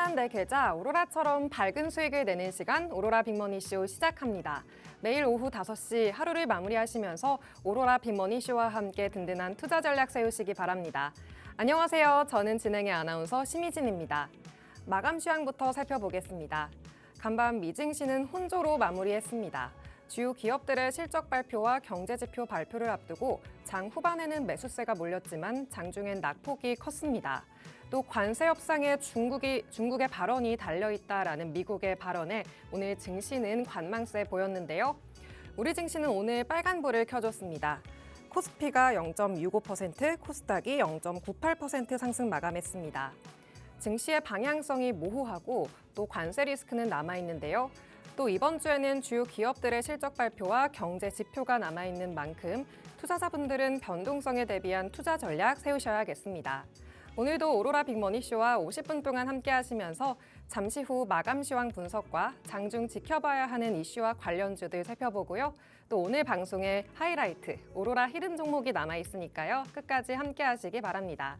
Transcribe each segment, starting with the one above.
화려한 내 계좌 오로라처럼 밝은 수익을 내는 시간 오로라 빅머니쇼 시작합니다. 매일 오후 5시 하루를 마무리하시면서 오로라 빅머니쇼와 함께 든든한 투자 전략 세우시기 바랍니다. 안녕하세요. 저는 진행의 아나운서 심희진입니다. 마감 시황부터 살펴보겠습니다. 간밤 미증시는 혼조로 마무리했습니다. 주요 기업들의 실적 발표와 경제지표 발표를 앞두고 장 후반에는 매수세가 몰렸지만 장중엔 낙폭이 컸습니다. 또 관세 협상에 중국의 발언이 달려있다라는 미국의 발언에 오늘 증시는 관망세 보였는데요. 우리 증시는 오늘 빨간불을 켜줬습니다. 코스피가 0.65%, 코스닥이 0.98% 상승 마감했습니다. 증시의 방향성이 모호하고 또 관세 리스크는 남아있는데요. 또 이번 주에는 주요 기업들의 실적 발표와 경제 지표가 남아있는 만큼 투자자분들은 변동성에 대비한 투자 전략 세우셔야겠습니다. 오늘도 오로라 빅머니쇼와 50분 동안 함께 하시면서 잠시 후 마감 시황 분석과 장중 지켜봐야 하는 이슈와 관련주들 살펴보고요. 또 오늘 방송의 하이라이트, 오로라 히든 종목이 남아있으니까요. 끝까지 함께 하시기 바랍니다.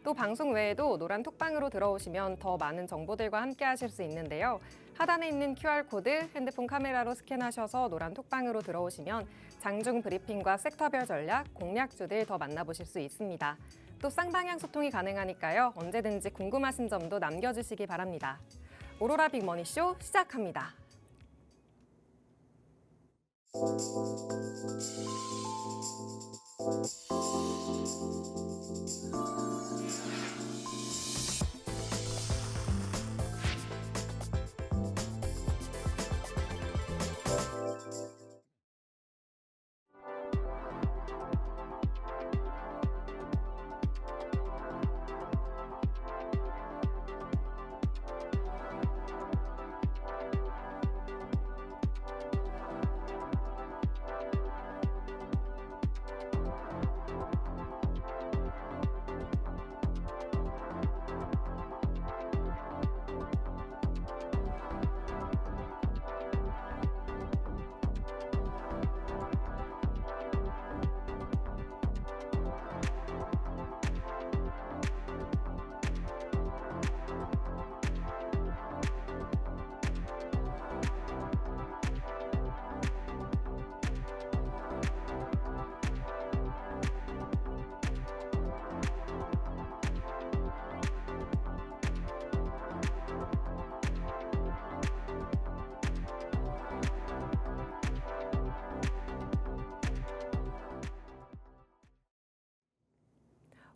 또 방송 외에도 노란 톡방으로 들어오시면 더 많은 정보들과 함께 하실 수 있는데요. 하단에 있는 QR코드 핸드폰 카메라로 스캔하셔서 노란 톡방으로 들어오시면 장중 브리핑과 섹터별 전략, 공략주들 더 만나보실 수 있습니다. 또 쌍방향 소통이 가능하니까요. 언제든지 궁금하신 점도 남겨주시기 바랍니다. 오로라 빅머니쇼 시작합니다.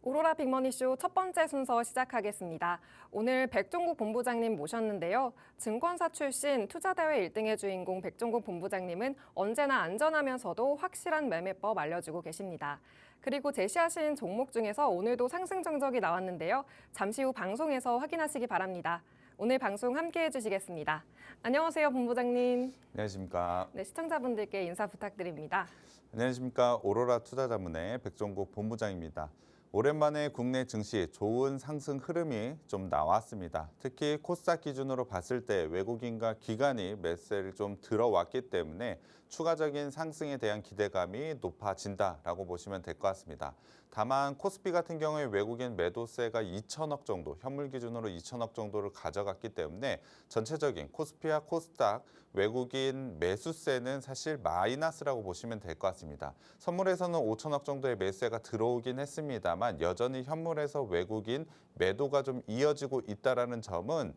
오로라 빅머니쇼 첫 번째 순서 시작하겠습니다. 오늘 백종국 본부장님 모셨는데요. 증권사 출신 투자대회 1등의 주인공 백종국 본부장님은 언제나 안전하면서도 확실한 매매법 알려주고 계십니다. 그리고 제시하신 종목 중에서 오늘도 상승 정적이 나왔는데요. 잠시 후 방송에서 확인하시기 바랍니다. 오늘 방송 함께해 주시겠습니다. 안녕하세요, 본부장님. 안녕하십니까. 네, 시청자분들께 인사 부탁드립니다. 안녕하십니까. 오로라 투자자문의 백종국 본부장입니다. 오랜만에 국내 증시 좋은 상승 흐름이 좀 나왔습니다. 특히 코스닥 기준으로 봤을 때 외국인과 기관이 매수세를 좀 들어왔기 때문에 추가적인 상승에 대한 기대감이 높아진다라고 보시면 될 것 같습니다. 다만 코스피 같은 경우에 외국인 매도세가 2천억 정도, 현물 기준으로 2천억 정도를 가져갔기 때문에 전체적인 코스피와 코스닥 외국인 매수세는 사실 마이너스라고 보시면 될 것 같습니다. 선물에서는 5천억 정도의 매수세가 들어오긴 했습니다만 여전히 현물에서 외국인 매도가 좀 이어지고 있다는 점은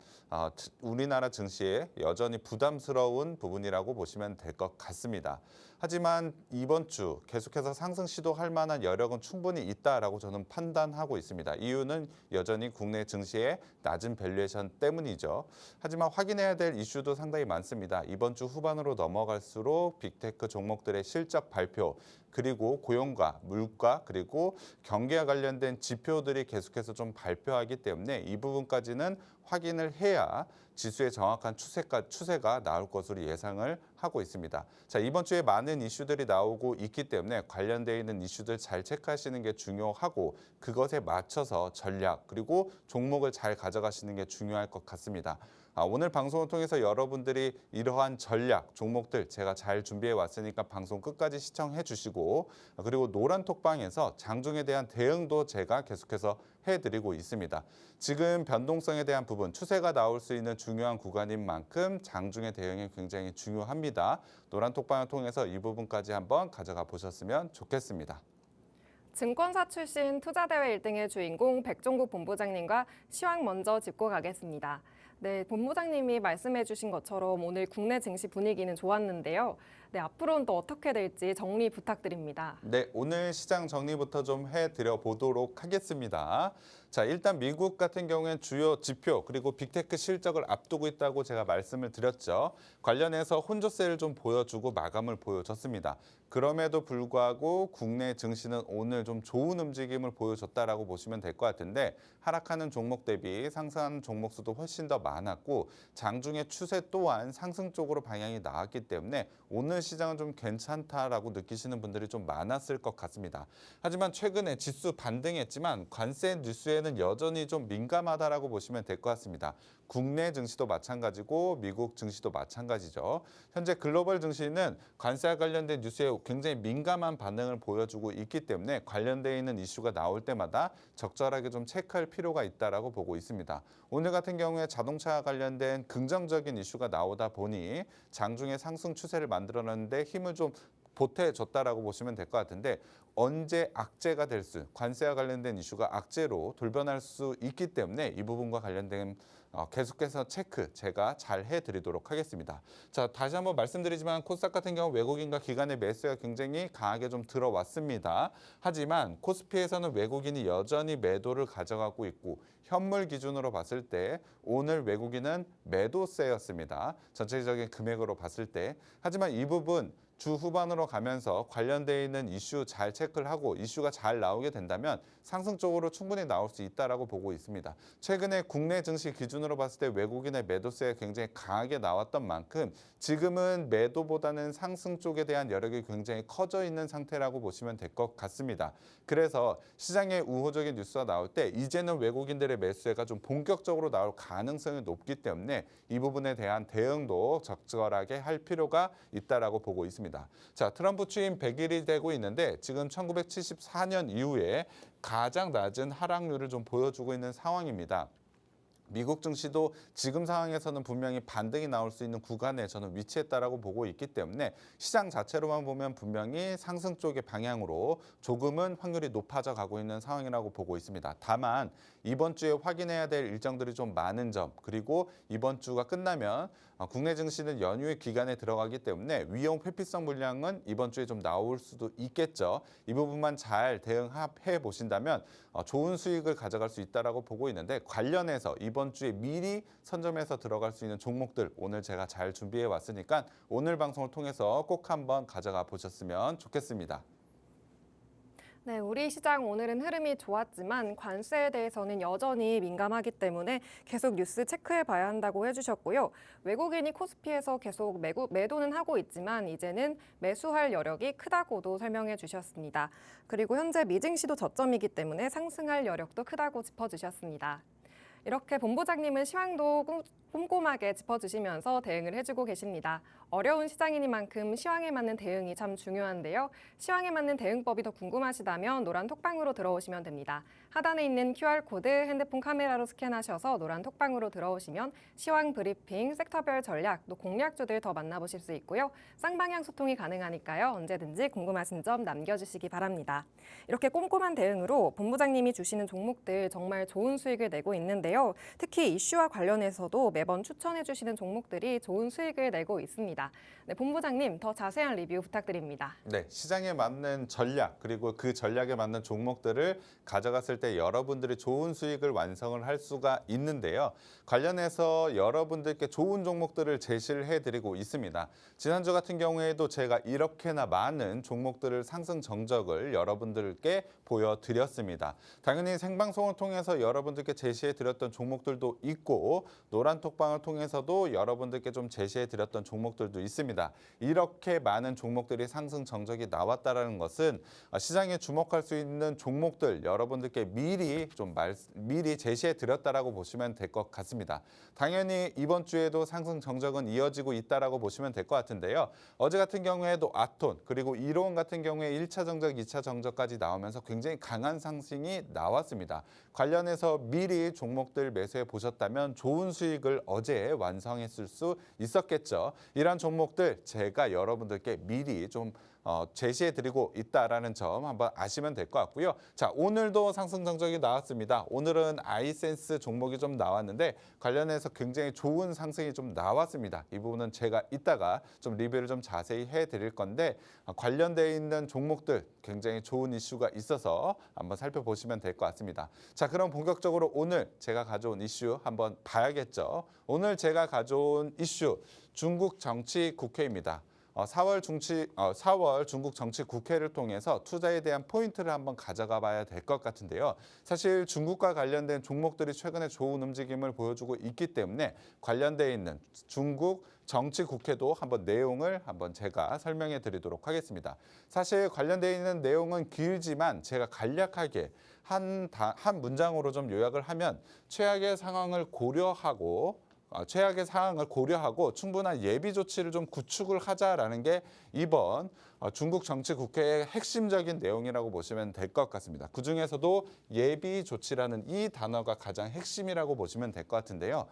우리나라 증시에 여전히 부담스러운 부분이라고 보시면 될 것 같습니다. 하지만 이번 주 계속해서 상승 시도할 만한 여력은 충분히 있다라고 저는 판단하고 있습니다. 이유는 여전히 국내 증시의 낮은 밸류에이션 때문이죠. 하지만 확인해야 될 이슈도 상당히 많습니다. 이번 주 후반으로 넘어갈수록 빅테크 종목들의 실적 발표, 그리고 고용과 물가, 그리고 경기와 관련된 지표들이 계속해서 좀 발표하기 때문에 이 부분까지는 확인을 해야 지수의 정확한 추세가 나올 것으로 예상을 하고 있습니다. 자, 이번 주에 많은 이슈들이 나오고 있기 때문에 관련되어 있는 이슈들 잘 체크하시는 게 중요하고 그것에 맞춰서 전략 그리고 종목을 잘 가져가시는 게 중요할 것 같습니다. 오늘 방송을 통해서 여러분들이 이러한 전략, 종목들 제가 잘 준비해 왔으니까 방송 끝까지 시청해 주시고 그리고 노란 톡방에서 장중에 대한 대응도 제가 계속해서 해드리고 있습니다. 지금 변동성에 대한 부분, 추세가 나올 수 있는 중요한 구간인 만큼 장중의 대응이 굉장히 중요합니다. 노란 톡방을 통해서 이 부분까지 한번 가져가 보셨으면 좋겠습니다. 증권사 출신 투자대회 1등의 주인공 백종국 본부장님과 시황 먼저 짚고 가겠습니다. 네, 본부장님이 말씀해 주신 것처럼 오늘 국내 증시 분위기는 좋았는데요. 네, 앞으로는 또 어떻게 될지 정리 부탁드립니다. 네, 오늘 시장 정리부터 좀 해드려 보도록 하겠습니다. 자, 일단 미국 같은 경우엔 주요 지표 그리고 빅테크 실적을 앞두고 있다고 제가 말씀을 드렸죠. 관련해서 혼조세를 좀 보여주고 마감을 보여줬습니다. 그럼에도 불구하고 국내 증시는 오늘 좀 좋은 움직임을 보여줬다라고 보시면 될 것 같은데 하락하는 종목 대비 상승하는 종목 수도 훨씬 더 많았고 장중의 추세 또한 상승 쪽으로 방향이 나왔기 때문에 오늘 시장은 좀 괜찮다라고 느끼시는 분들이 좀 많았을 것 같습니다. 하지만 최근에 지수 반등했지만 관세 뉴스에는 여전히 좀 민감하다라고 보시면 될 것 같습니다. 국내 증시도 마찬가지고 미국 증시도 마찬가지죠. 현재 글로벌 증시는 관세와 관련된 뉴스에 굉장히 민감한 반응을 보여주고 있기 때문에 관련되어 있는 이슈가 나올 때마다 적절하게 좀 체크할 필요가 있다라고 보고 있습니다. 오늘 같은 경우에 자동차 관련된 긍정적인 이슈가 나오다 보니 장중에 상승 추세를 만들어내는데 힘을 좀 보태줬다라고 보시면 될 것 같은데 언제 악재가 될 수, 관세와 관련된 이슈가 악재로 돌변할 수 있기 때문에 이 부분과 관련된 계속해서 체크 제가 잘 해드리도록 하겠습니다. 자, 다시 한번 말씀드리지만 코스닥 같은 경우 외국인과 기관의 매수가 굉장히 강하게 좀 들어왔습니다. 하지만 코스피에서는 외국인이 여전히 매도를 가져가고 있고 현물 기준으로 봤을 때 오늘 외국인은 매도세였습니다. 전체적인 금액으로 봤을 때. 하지만 이 부분 주 후반으로 가면서 관련되어 있는 이슈 잘 체크를 하고 이슈가 잘 나오게 된다면 상승 쪽으로 충분히 나올 수 있다라고 보고 있습니다. 최근에 국내 증시 기준으로 봤을 때 외국인의 매도세가 굉장히 강하게 나왔던 만큼 지금은 매도보다는 상승 쪽에 대한 여력이 굉장히 커져 있는 상태라고 보시면 될 것 같습니다. 그래서 시장에 우호적인 뉴스가 나올 때 이제는 외국인들의 매수세가 좀 본격적으로 나올 가능성이 높기 때문에 이 부분에 대한 대응도 적절하게 할 필요가 있다라고 보고 있습니다. 자, 트럼프 취임 100일이 되고 있는데 지금 1974년 이후에 가장 낮은 하락률을 좀 보여주고 있는 상황입니다. 미국 증시도 지금 상황에서는 분명히 반등이 나올 수 있는 구간에 저는 위치했다라고 보고 있기 때문에 시장 자체로만 보면 분명히 상승 쪽의 방향으로 조금은 확률이 높아져 가고 있는 상황이라고 보고 있습니다. 다만 이번 주에 확인해야 될 일정들이 좀 많은 점 그리고 이번 주가 끝나면 국내 증시는 연휴의 기간에 들어가기 때문에 위험 회피성 물량은 이번 주에 좀 나올 수도 있겠죠. 이 부분만 잘 대응해 보신다면 좋은 수익을 가져갈 수 있다라고 보고 있는데 관련해서 이번 주에 미리 선점해서 들어갈 수 있는 종목들 오늘 제가 잘 준비해 왔으니까 오늘 방송을 통해서 꼭 한번 가져가 보셨으면 좋겠습니다. 네, 우리 시장 오늘은 흐름이 좋았지만 관세에 대해서는 여전히 민감하기 때문에 계속 뉴스 체크해 봐야 한다고 해주셨고요. 외국인이 코스피에서 계속 매도는 하고 있지만 이제는 매수할 여력이 크다고도 설명해 주셨습니다. 그리고 현재 미증시도 저점이기 때문에 상승할 여력도 크다고 짚어주셨습니다. 이렇게 본부장님은 시황도 꼼꼼하게 짚어주시면서 대응을 해주고 계십니다. 어려운 시장이니만큼 시황에 맞는 대응이 참 중요한데요. 시황에 맞는 대응법이 더 궁금하시다면 노란 톡방으로 들어오시면 됩니다. 하단에 있는 QR코드 핸드폰 카메라로 스캔하셔서 노란 톡방으로 들어오시면 시황 브리핑, 섹터별 전략, 또 공략주들 더 만나보실 수 있고요. 쌍방향 소통이 가능하니까요. 언제든지 궁금하신 점 남겨주시기 바랍니다. 이렇게 꼼꼼한 대응으로 본부장님이 주시는 종목들 정말 좋은 수익을 내고 있는데요. 특히 이슈와 관련해서도 매번 추천해 주시는 종목들이 좋은 수익을 내고 있습니다. 네, 본부장님 더 자세한 리뷰 부탁드립니다. 네, 시장에 맞는 전략 그리고 그 전략에 맞는 종목들을 가져갔을 때 여러분들이 좋은 수익을 완성을 할 수가 있는데요. 관련해서 여러분들께 좋은 종목들을 제시를 해드리고 있습니다. 지난주 같은 경우에도 제가 이렇게나 많은 종목들을 상승 정적을 여러분들께 보여드렸습니다. 당연히 생방송을 통해서 여러분들께 제시해드렸던 종목들도 있고 노란 톡방을 통해서도 여러분들께 좀 제시해드렸던 종목들도 있습니다. 이렇게 많은 종목들이 상승 정적이 나왔다는 것은 시장에 주목할 수 있는 종목들 여러분들께 미리 제시해 드렸다라고 보시면 될 것 같습니다. 당연히 이번 주에도 상승 정적은 이어지고 있다라고 보시면 될 것 같은데요. 어제 같은 경우에도 아톤 그리고 이로운 같은 경우에 1차 정적, 2차 정적까지 나오면서 굉장히 강한 상승이 나왔습니다. 관련해서 미리 종목들 매수해 보셨다면 좋은 수익을 어제 완성했을 수 있었겠죠. 이런 종목들 제가 여러분들께 미리 좀 제시해드리고 있다라는 점 한번 아시면 될 것 같고요. 자, 오늘도 상승 정적이 나왔습니다. 오늘은 아이센스 종목이 좀 나왔는데 관련해서 굉장히 좋은 상승이 좀 나왔습니다. 이 부분은 제가 이따가 좀 리뷰를 좀 자세히 해드릴 건데 관련되어 있는 종목들 굉장히 좋은 이슈가 있어서 한번 살펴보시면 될 것 같습니다. 자, 그럼 본격적으로 오늘 제가 가져온 이슈 한번 봐야겠죠. 오늘 제가 가져온 이슈 중국 정치 국회입니다. 4월 중국 정치 국회를 통해서 투자에 대한 포인트를 한번 가져가 봐야 될 것 같은데요. 사실 중국과 관련된 종목들이 최근에 좋은 움직임을 보여주고 있기 때문에 관련되어 있는 중국 정치 국회도 한번 내용을 한번 제가 설명해 드리도록 하겠습니다. 사실 관련되어 있는 내용은 길지만 제가 간략하게 한 문장으로 좀 요약을 하면 최악의 상황을 고려하고 충분한 예비 조치를 좀 구축을 하자라는 게 이번 중국 정치 국회의 핵심적인 내용이라고 보시면 될 것 같습니다. 그중에서도 예비 조치라는 이 단어가 가장 핵심이라고 보시면 될 것 같은데요.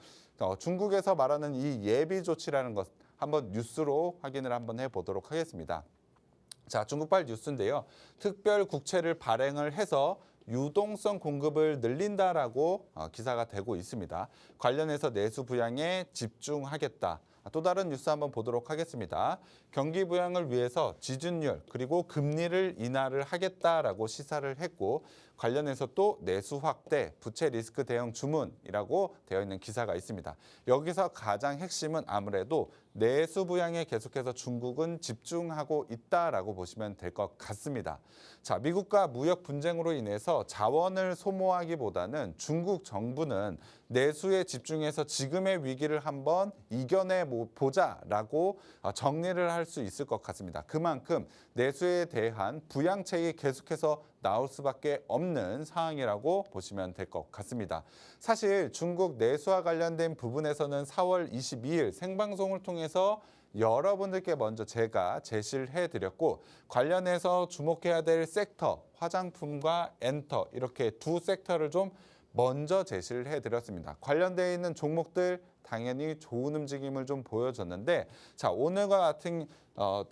중국에서 말하는 이 예비 조치라는 것 한번 뉴스로 확인을 한번 해보도록 하겠습니다. 자, 중국발 뉴스인데요. 특별 국채를 발행을 해서 유동성 공급을 늘린다라고 기사가 되고 있습니다. 관련해서 내수 부양에 집중하겠다. 또 다른 뉴스 한번 보도록 하겠습니다. 경기 부양을 위해서 지준율 그리고 금리를 인하를 하겠다라고 시사를 했고 관련해서 또 내수 확대, 부채 리스크 대응 주문이라고 되어 있는 기사가 있습니다. 여기서 가장 핵심은 아무래도 내수 부양에 계속해서 중국은 집중하고 있다라고 보시면 될 것 같습니다. 자, 미국과 무역 분쟁으로 인해서 자원을 소모하기보다는 중국 정부는 내수에 집중해서 지금의 위기를 한번 이겨내 보자라고 정리를 할 수 있을 것 같습니다. 그만큼 내수에 대한 부양책이 계속해서 나올 수밖에 없는 상황이라고 보시면 될 것 같습니다. 사실 중국 내수와 관련된 부분에서는 4월 22일 생방송을 통해서 여러분들께 먼저 제가 제시를 해드렸고 관련해서 주목해야 될 섹터, 화장품과 엔터 이렇게 두 섹터를 좀 먼저 제시를 해드렸습니다. 관련되어 있는 종목들 당연히 좋은 움직임을 좀 보여줬는데 자, 오늘과 같은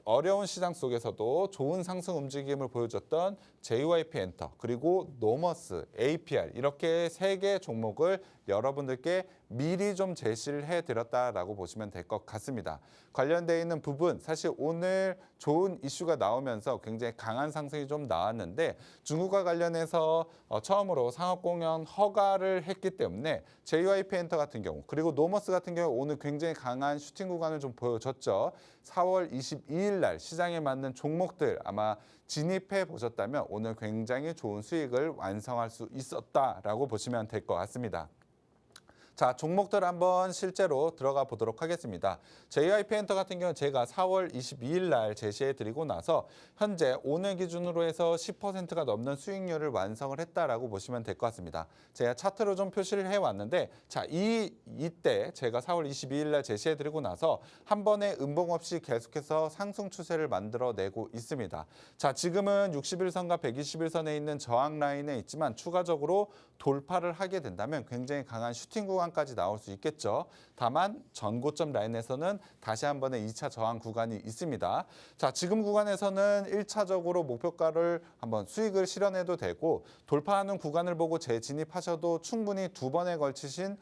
어려운 시장 속에서도 좋은 상승 움직임을 보여줬던 JYP 엔터 그리고 노머스, APR 이렇게 세 개 종목을 여러분들께 미리 좀 제시를 해드렸다라고 보시면 될 것 같습니다. 관련되어 있는 부분 사실 오늘 좋은 이슈가 나오면서 굉장히 강한 상승이 좀 나왔는데 중국과 관련해서 처음으로 상업공연 허가를 했기 때문에 JYP 엔터 같은 경우 그리고 노머스 같은 경우 오늘 굉장히 강한 슈팅 구간을 좀 보여줬죠. 4월 22일 날 시장에 맞는 종목들 아마 진입해 보셨다면 오늘 굉장히 좋은 수익을 완성할 수 있었다라고 보시면 될 것 같습니다. 자, 종목들 한번 실제로 들어가 보도록 하겠습니다. JYP 엔터 같은 경우는 제가 4월 22일 날 제시해 드리고 나서 현재 오늘 기준으로 해서 10%가 넘는 수익률을 완성을 했다라고 보시면 될 것 같습니다. 제가 차트로 좀 표시를 해 왔는데 자, 이때 제가 4월 22일 날 제시해 드리고 나서 한 번에 음봉 없이 계속해서 상승 추세를 만들어 내고 있습니다. 자, 지금은 61선과 121선에 있는 저항 라인에 있지만 추가적으로 돌파를 하게 된다면 굉장히 강한 슈팅 구간까지 나올 수 있겠죠. 다만 전고점 라인에서는 다시 한 번의 2차 저항 구간이 있습니다. 자, 지금 구간에서는 1차적으로 목표가를 한번 수익을 실현해도 되고 돌파하는 구간을 보고 재진입하셔도 충분히 두 번에 걸친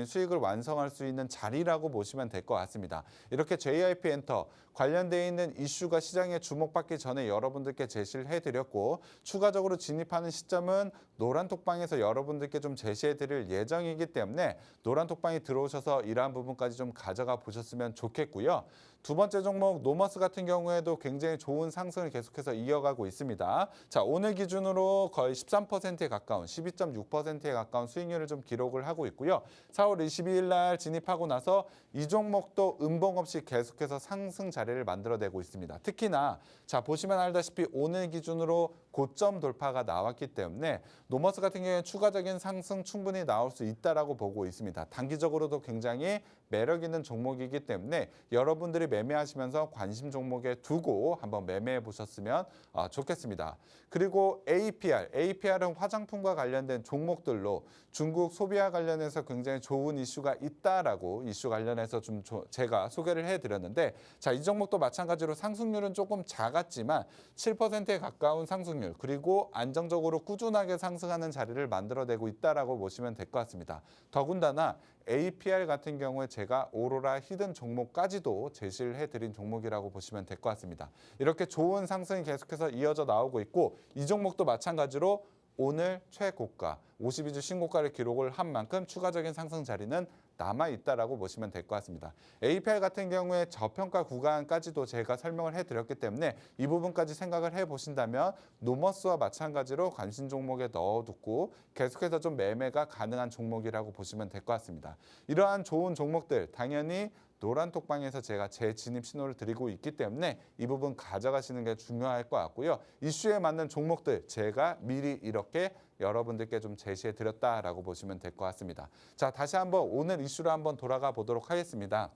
수익을 완성할 수 있는 자리라고 보시면 될 것 같습니다. 이렇게 JYP 엔터 관련되어 있는 이슈가 시장에 주목받기 전에 여러분들께 제시를 해드렸고 추가적으로 진입하는 시점은 노란톡방에서 여러분들께 좀 제시해드릴 예정이기 때문에 노란톡방에 들어오셔서 이러한 부분까지 좀 가져가 보셨으면 좋겠고요. 두 번째 종목 노머스 같은 경우에도 굉장히 좋은 상승을 계속해서 이어가고 있습니다. 자, 오늘 기준으로 거의 13%에 가까운 12.6%에 가까운 수익률을 좀 기록을 하고 있고요. 4월 22일 날 진입하고 나서 이 종목도 음봉 없이 계속해서 상승 자리를 만들어내고 있습니다. 특히나 자, 보시면 알다시피 오늘 기준으로 고점 돌파가 나왔기 때문에 노머스 같은 경우에 추가적인 상승 충분히 나올 수 있다라고 보고 있습니다. 단기적으로도 굉장히 매력 있는 종목이기 때문에 여러분들이 매매하시면서 관심 종목에 두고 한번 매매해 보셨으면 좋겠습니다. 그리고 APR은 화장품과 관련된 종목들로 중국 소비와 관련해서 굉장히 좋은 이슈가 있다라고 이슈 관련해서 좀 제가 소개를 해드렸는데 자, 이 종목도 마찬가지로 상승률은 조금 작았지만 7%에 가까운 상승률 그리고 안정적으로 꾸준하게 상승하는 자리를 만들어내고 있다라고 보시면 될 것 같습니다. 더군다나 APR 같은 경우에 제가 오로라 히든 종목까지도 제시를 해드린 종목이라고 보시면 될 것 같습니다. 이렇게 좋은 상승이 계속해서 이어져 나오고 있고 이 종목도 마찬가지로 오늘 최고가 52주 신고가를 기록을 한 만큼 추가적인 상승 자리는 남아있다라고 보시면 될 것 같습니다. APR 같은 경우에 저평가 구간까지도 제가 설명을 해드렸기 때문에 이 부분까지 생각을 해보신다면 노머스와 마찬가지로 관심 종목에 넣어두고 계속해서 좀 매매가 가능한 종목이라고 보시면 될 것 같습니다. 이러한 좋은 종목들 당연히 노란 톡방에서 제가 재진입 신호를 드리고 있기 때문에 이 부분 가져가시는 게 중요할 것 같고요. 이슈에 맞는 종목들 제가 미리 이렇게 여러분들께 좀 제시해 드렸다라고 보시면 될 것 같습니다. 자, 다시 한번 오늘 이슈로 한번 돌아가 보도록 하겠습니다.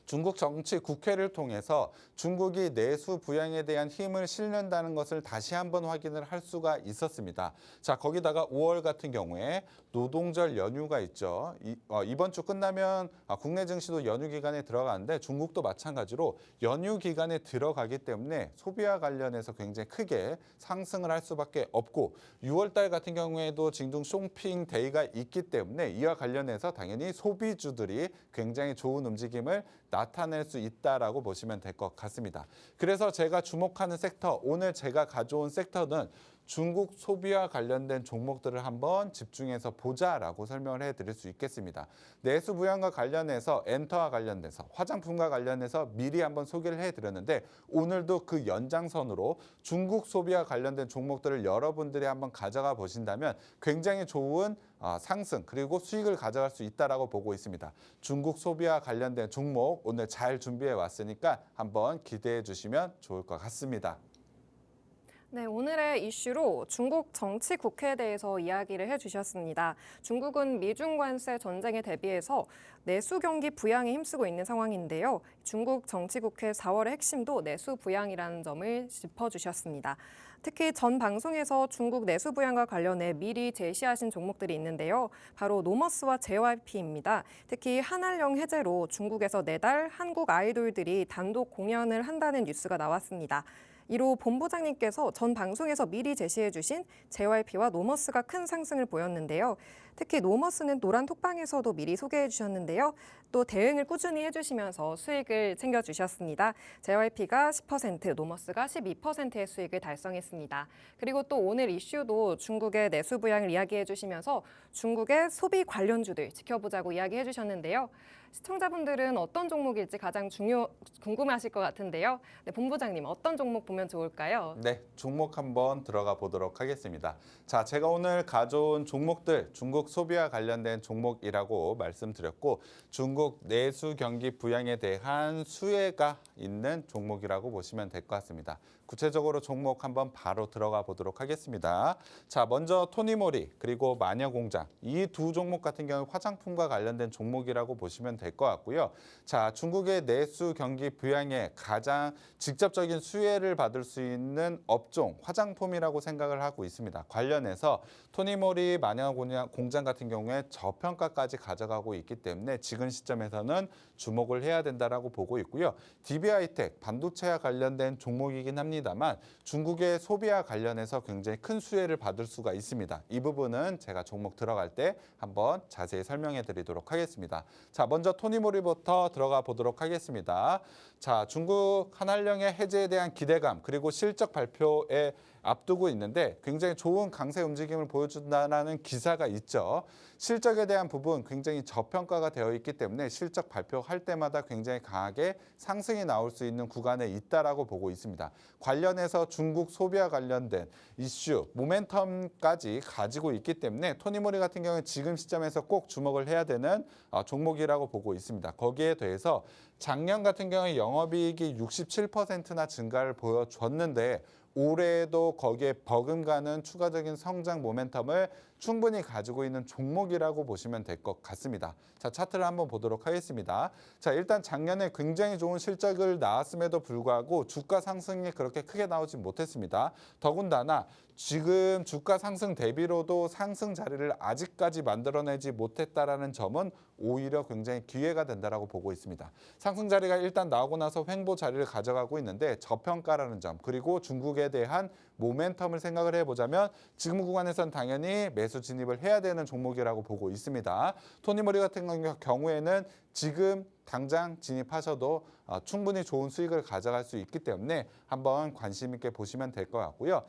중국 정치 국회를 통해서 중국이 내수 부양에 대한 힘을 실는다는 것을 다시 한번 확인을 할 수가 있었습니다. 자, 거기다가 5월 같은 경우에 노동절 연휴가 있죠. 이번 주 끝나면 국내 증시도 연휴 기간에 들어가는데 중국도 마찬가지로 연휴 기간에 들어가기 때문에 소비와 관련해서 굉장히 크게 상승을 할 수밖에 없고 6월 달 같은 경우에도 징둥 쇼핑 데이가 있기 때문에 이와 관련해서 당연히 소비주들이 굉장히 좋은 움직임을 나타낼 수 있다라고 보시면 될 것 같습니다. 그래서 제가 주목하는 섹터, 오늘 제가 가져온 섹터는 중국 소비와 관련된 종목들을 한번 집중해서 보자라고 설명을 해드릴 수 있겠습니다. 내수 부양과 관련해서 엔터와 관련돼서 화장품과 관련해서 미리 한번 소개를 해드렸는데 오늘도 그 연장선으로 중국 소비와 관련된 종목들을 여러분들이 한번 가져가 보신다면 굉장히 좋은 상승 그리고 수익을 가져갈 수 있다라고 보고 있습니다. 중국 소비와 관련된 종목 오늘 잘 준비해 왔으니까 한번 기대해 주시면 좋을 것 같습니다. 네, 오늘의 이슈로 중국 정치 국회에 대해서 이야기를 해주셨습니다. 중국은 미중 관세 전쟁에 대비해서 내수 경기 부양에 힘쓰고 있는 상황인데요. 중국 정치 국회 4월의 핵심도 내수 부양이라는 점을 짚어주셨습니다. 특히 전 방송에서 중국 내수 부양과 관련해 미리 제시하신 종목들이 있는데요. 바로 노머스와 JYP입니다. 특히 한알령 해제로 중국에서 내달 한국 아이돌들이 단독 공연을 한다는 뉴스가 나왔습니다. 이로 본부장님께서 전 방송에서 미리 제시해 주신 JYP와 노머스가 큰 상승을 보였는데요. 특히 노머스는 노란 톡방에서도 미리 소개해 주셨는데요. 또 대응을 꾸준히 해주시면서 수익을 챙겨주셨습니다. JYP가 10%, 노머스가 12%의 수익을 달성했습니다. 그리고 또 오늘 이슈도 중국의 내수 부양을 이야기해 주시면서 중국의 소비 관련주들 지켜보자고 이야기해 주셨는데요. 시청자분들은 어떤 종목일지 가장 궁금해하실 것 같은데요. 네, 본부장님 어떤 종목 보면 좋을까요? 네, 종목 한번 들어가 보도록 하겠습니다. 자, 제가 오늘 가져온 종목들 중국 소비와 관련된 종목이라고 말씀드렸고 중국 내수 경기 부양에 대한 수혜가 있는 종목이라고 보시면 될 것 같습니다. 구체적으로 종목 한번 바로 들어가 보도록 하겠습니다. 자, 먼저 토니모리 그리고 마녀공장 이 두 종목 같은 경우 화장품과 관련된 종목이라고 보시면 될 것 같고요. 자, 중국의 내수 경기 부양에 가장 직접적인 수혜를 받을 수 있는 업종 화장품이라고 생각을 하고 있습니다. 관련해서 토니모리 마녀공장 같은 경우에 저평가까지 가져가고 있기 때문에 지금 시점에서는 주목을 해야 된다라고 보고 있고요. DB하이텍 반도체와 관련된 종목이긴 합니다만 중국의 소비와 관련해서 굉장히 큰 수혜를 받을 수가 있습니다. 이 부분은 제가 종목 들어갈 때 한번 자세히 설명해 드리도록 하겠습니다. 자, 먼저 토니모리부터 들어가 보도록 하겠습니다. 자, 중국 한알령의 해제에 대한 기대감 그리고 실적 발표에 앞두고 있는데 굉장히 좋은 강세 움직임을 보여준다는 기사가 있죠. 실적에 대한 부분 굉장히 저평가가 되어 있기 때문에 실적 발표할 때마다 굉장히 강하게 상승이 나올 수 있는 구간에 있다라고 보고 있습니다. 관련해서 중국 소비와 관련된 이슈, 모멘텀까지 가지고 있기 때문에 토니모리 같은 경우는 지금 시점에서 꼭 주목을 해야 되는 종목이라고 보고 있습니다. 거기에 대해서 작년 같은 경우에 영업이익이 67%나 증가를 보여줬는데 올해도 거기에 버금가는 추가적인 성장 모멘텀을 충분히 가지고 있는 종목이라고 보시면 될 것 같습니다. 자, 차트를 한번 보도록 하겠습니다. 자, 일단 작년에 굉장히 좋은 실적을 나왔음에도 불구하고 주가 상승이 그렇게 크게 나오지 못했습니다. 더군다나 지금 주가 상승 대비로도 상승 자리를 아직까지 만들어내지 못했다라는 점은 오히려 굉장히 기회가 된다라고 보고 있습니다. 상승 자리가 일단 나오고 나서 횡보 자리를 가져가고 있는데 저평가라는 점, 그리고 중국에 대한 모멘텀을 생각을 해보자면 지금 구간에선 당연히 매수 진입을 해야 되는 종목이라고 보고 있습니다. 토니모리 같은 경우에는 지금 당장 진입하셔도 충분히 좋은 수익을 가져갈 수 있기 때문에 한번 관심 있게 보시면 될 것 같고요.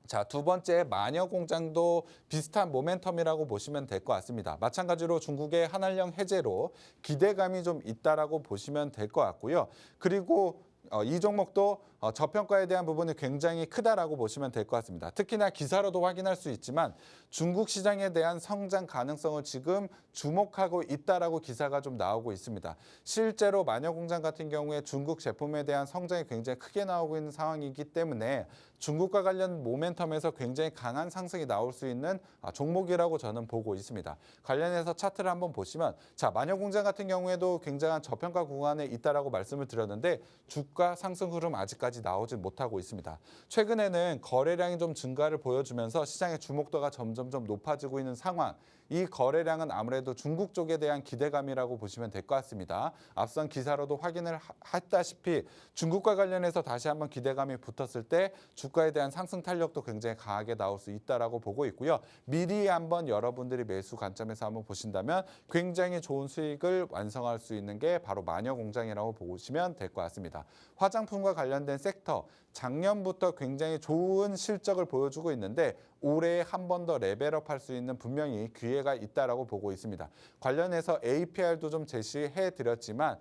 자, 두 번째 마녀공장도 비슷한 모멘텀이라고 보시면 될 것 같습니다. 마찬가지로 중국의 한한령 해제로 기대감이 좀 있다라고 보시면 될 것 같고요. 그리고 이 종목도 저평가에 대한 부분이 굉장히 크다라고 보시면 될 것 같습니다. 특히나 기사로도 확인할 수 있지만 중국 시장에 대한 성장 가능성을 지금 주목하고 있다라고 기사가 좀 나오고 있습니다. 실제로 마녀공장 같은 경우에 중국 제품에 대한 성장이 굉장히 크게 나오고 있는 상황이기 때문에 중국과 관련 모멘텀에서 굉장히 강한 상승이 나올 수 있는 종목이라고 저는 보고 있습니다. 관련해서 차트를 한번 보시면 자, 마녀공장 같은 경우에도 굉장한 저평가 구간에 있다라고 말씀을 드렸는데 주가 상승 흐름 아직까지 나오지 못하고 있습니다. 최근에는 거래량이 좀 증가를 보여주면서 시장의 주목도가 점점점 높아지고 있는 상황. 이 거래량은 아무래도 중국 쪽에 대한 기대감이라고 보시면 될 것 같습니다. 앞선 기사로도 확인을 했다시피 중국과 관련해서 다시 한번 기대감이 붙었을 때 주가에 대한 상승 탄력도 굉장히 강하게 나올 수 있다라고 보고 있고요. 미리 한번 여러분들이 매수 관점에서 한번 보신다면 굉장히 좋은 수익을 완성할 수 있는 게 바로 마녀공장이라고 보시면 될 것 같습니다. 화장품과 관련된 섹터, 작년부터 굉장히 좋은 실적을 보여주고 있는데 올해 한 번 더 레벨업 할 수 있는 분명히 기회가 있다라고 보고 있습니다. 관련해서 APR도 좀 제시해 드렸지만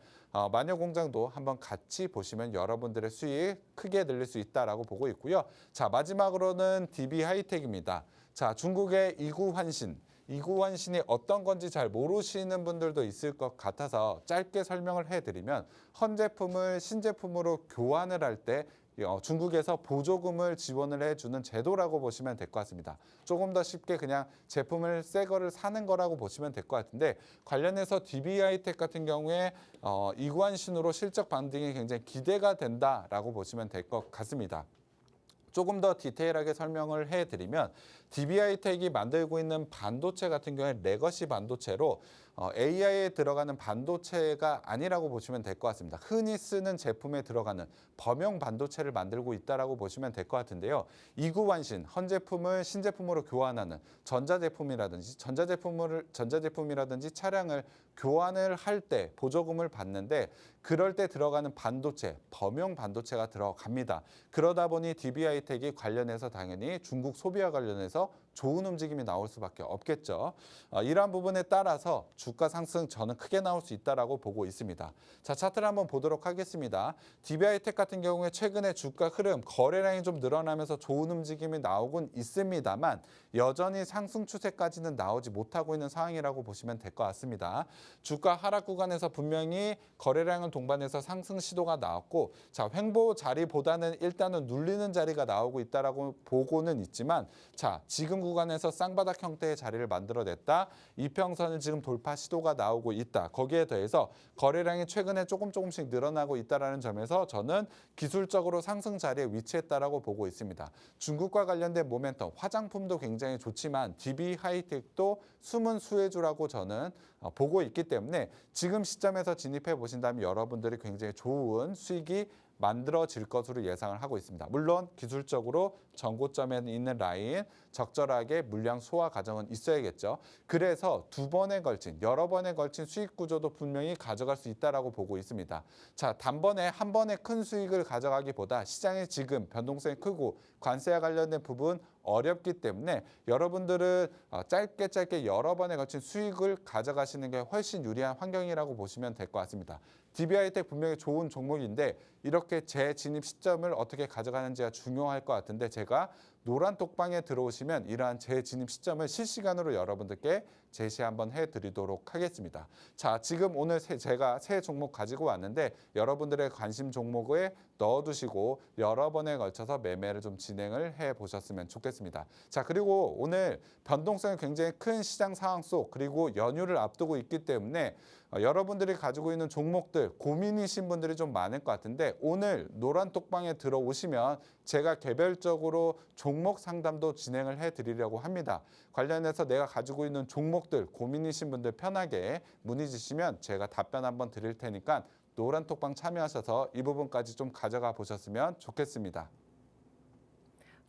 마녀공장도 한번 같이 보시면 여러분들의 수익 크게 늘릴 수 있다라고 보고 있고요. 자, 마지막으로는 DB하이텍입니다. 자, 중국의 이구환신이 어떤 건지 잘 모르시는 분들도 있을 것 같아서 짧게 설명을 해드리면 헌제품을 신제품으로 교환을 할 때 중국에서 보조금을 지원을 해주는 제도라고 보시면 될 것 같습니다. 조금 더 쉽게 그냥 제품을 새 거를 사는 거라고 보시면 될 것 같은데 관련해서 DB하이텍 같은 경우에 이구환신으로 실적 반등이 굉장히 기대가 된다라고 보시면 될 것 같습니다. 조금 더 디테일하게 설명을 해드리면 DB하이텍이 만들고 있는 반도체 같은 경우에 레거시 반도체로 AI에 들어가는 반도체가 아니라고 보시면 될 것 같습니다. 흔히 쓰는 제품에 들어가는 범용 반도체를 만들고 있다라고 보시면 될 것 같은데요. 이구환신, 헌제품을 신제품으로 교환하는 전자제품이라든지 차량을 교환을 할 때 보조금을 받는데 그럴 때 들어가는 반도체, 범용 반도체가 들어갑니다. 그러다 보니 DB하이텍이 관련해서 당연히 중국 소비와 관련해서 좋은 움직임이 나올 수밖에 없겠죠. 이러한 부분에 따라서 주가 상승 저는 크게 나올 수 있다라고 보고 있습니다. 자, 차트를 한번 보도록 하겠습니다. DB하이텍 같은 경우에 최근에 주가 흐름, 거래량이 좀 늘어나면서 좋은 움직임이 나오곤 있습니다만 여전히 상승 추세까지는 나오지 못하고 있는 상황이라고 보시면 될 것 같습니다. 주가 하락 구간에서 분명히 거래량을 동반해서 상승 시도가 나왔고 자, 횡보 자리보다는 일단은 눌리는 자리가 나오고 있다라고 보고는 있지만 자, 지금 구간에서 쌍바닥 형태의 자리를 만들어냈다. 이평선을 지금 돌파 시도가 나오고 있다. 거기에 더해서 거래량이 최근에 조금씩 늘어나고 있다는 점에서 저는 기술적으로 상승 자리에 위치했다라고 보고 있습니다. 중국과 관련된 모멘텀, 화장품도 굉장히 좋지만 DB하이텍도 숨은 수혜주라고 저는 보고 있기 때문에 지금 시점에서 진입해 보신다면 여러분들이 굉장히 좋은 수익이 만들어질 것으로 예상을 하고 있습니다. 물론 기술적으로 전고점에 있는 라인, 적절하게 물량 소화 과정은 있어야겠죠. 그래서 여러 번에 걸친 수익 구조도 분명히 가져갈 수 있다라고 보고 있습니다. 자, 단번에 한 번에 큰 수익을 가져가기보다 시장이 지금 변동성이 크고 관세와 관련된 부분 어렵기 때문에 여러분들은 짧게 여러 번에 걸친 수익을 가져가시는 게 훨씬 유리한 환경이라고 보시면 될 것 같습니다. DB하이텍 분명히 좋은 종목인데 이렇게 재진입 시점을 어떻게 가져가는지가 중요할 것 같은데 제가 노란 톡방에 들어오시면 이러한 재진입 시점을 실시간으로 여러분들께 제시 한번 해드리도록 하겠습니다. 자, 지금 오늘 제가 새 종목 가지고 왔는데 여러분들의 관심 종목에 넣어두시고 여러 번에 걸쳐서 매매를 좀 진행을 해보셨으면 좋겠습니다. 자, 그리고 오늘 변동성이 굉장히 큰 시장 상황 속 그리고 연휴를 앞두고 있기 때문에 여러분들이 가지고 있는 종목들 고민이신 분들이 좀 많을 것 같은데 오늘 노란 톡방에 들어오시면 제가 개별적으로 종목 상담도 진행을 해드리려고 합니다. 관련해서 내가 가지고 있는 종목들 고민이신 분들 편하게 문의 주시면 제가 답변 한번 드릴 테니까 노란 톡방 참여하셔서 이 부분까지 좀 가져가 보셨으면 좋겠습니다.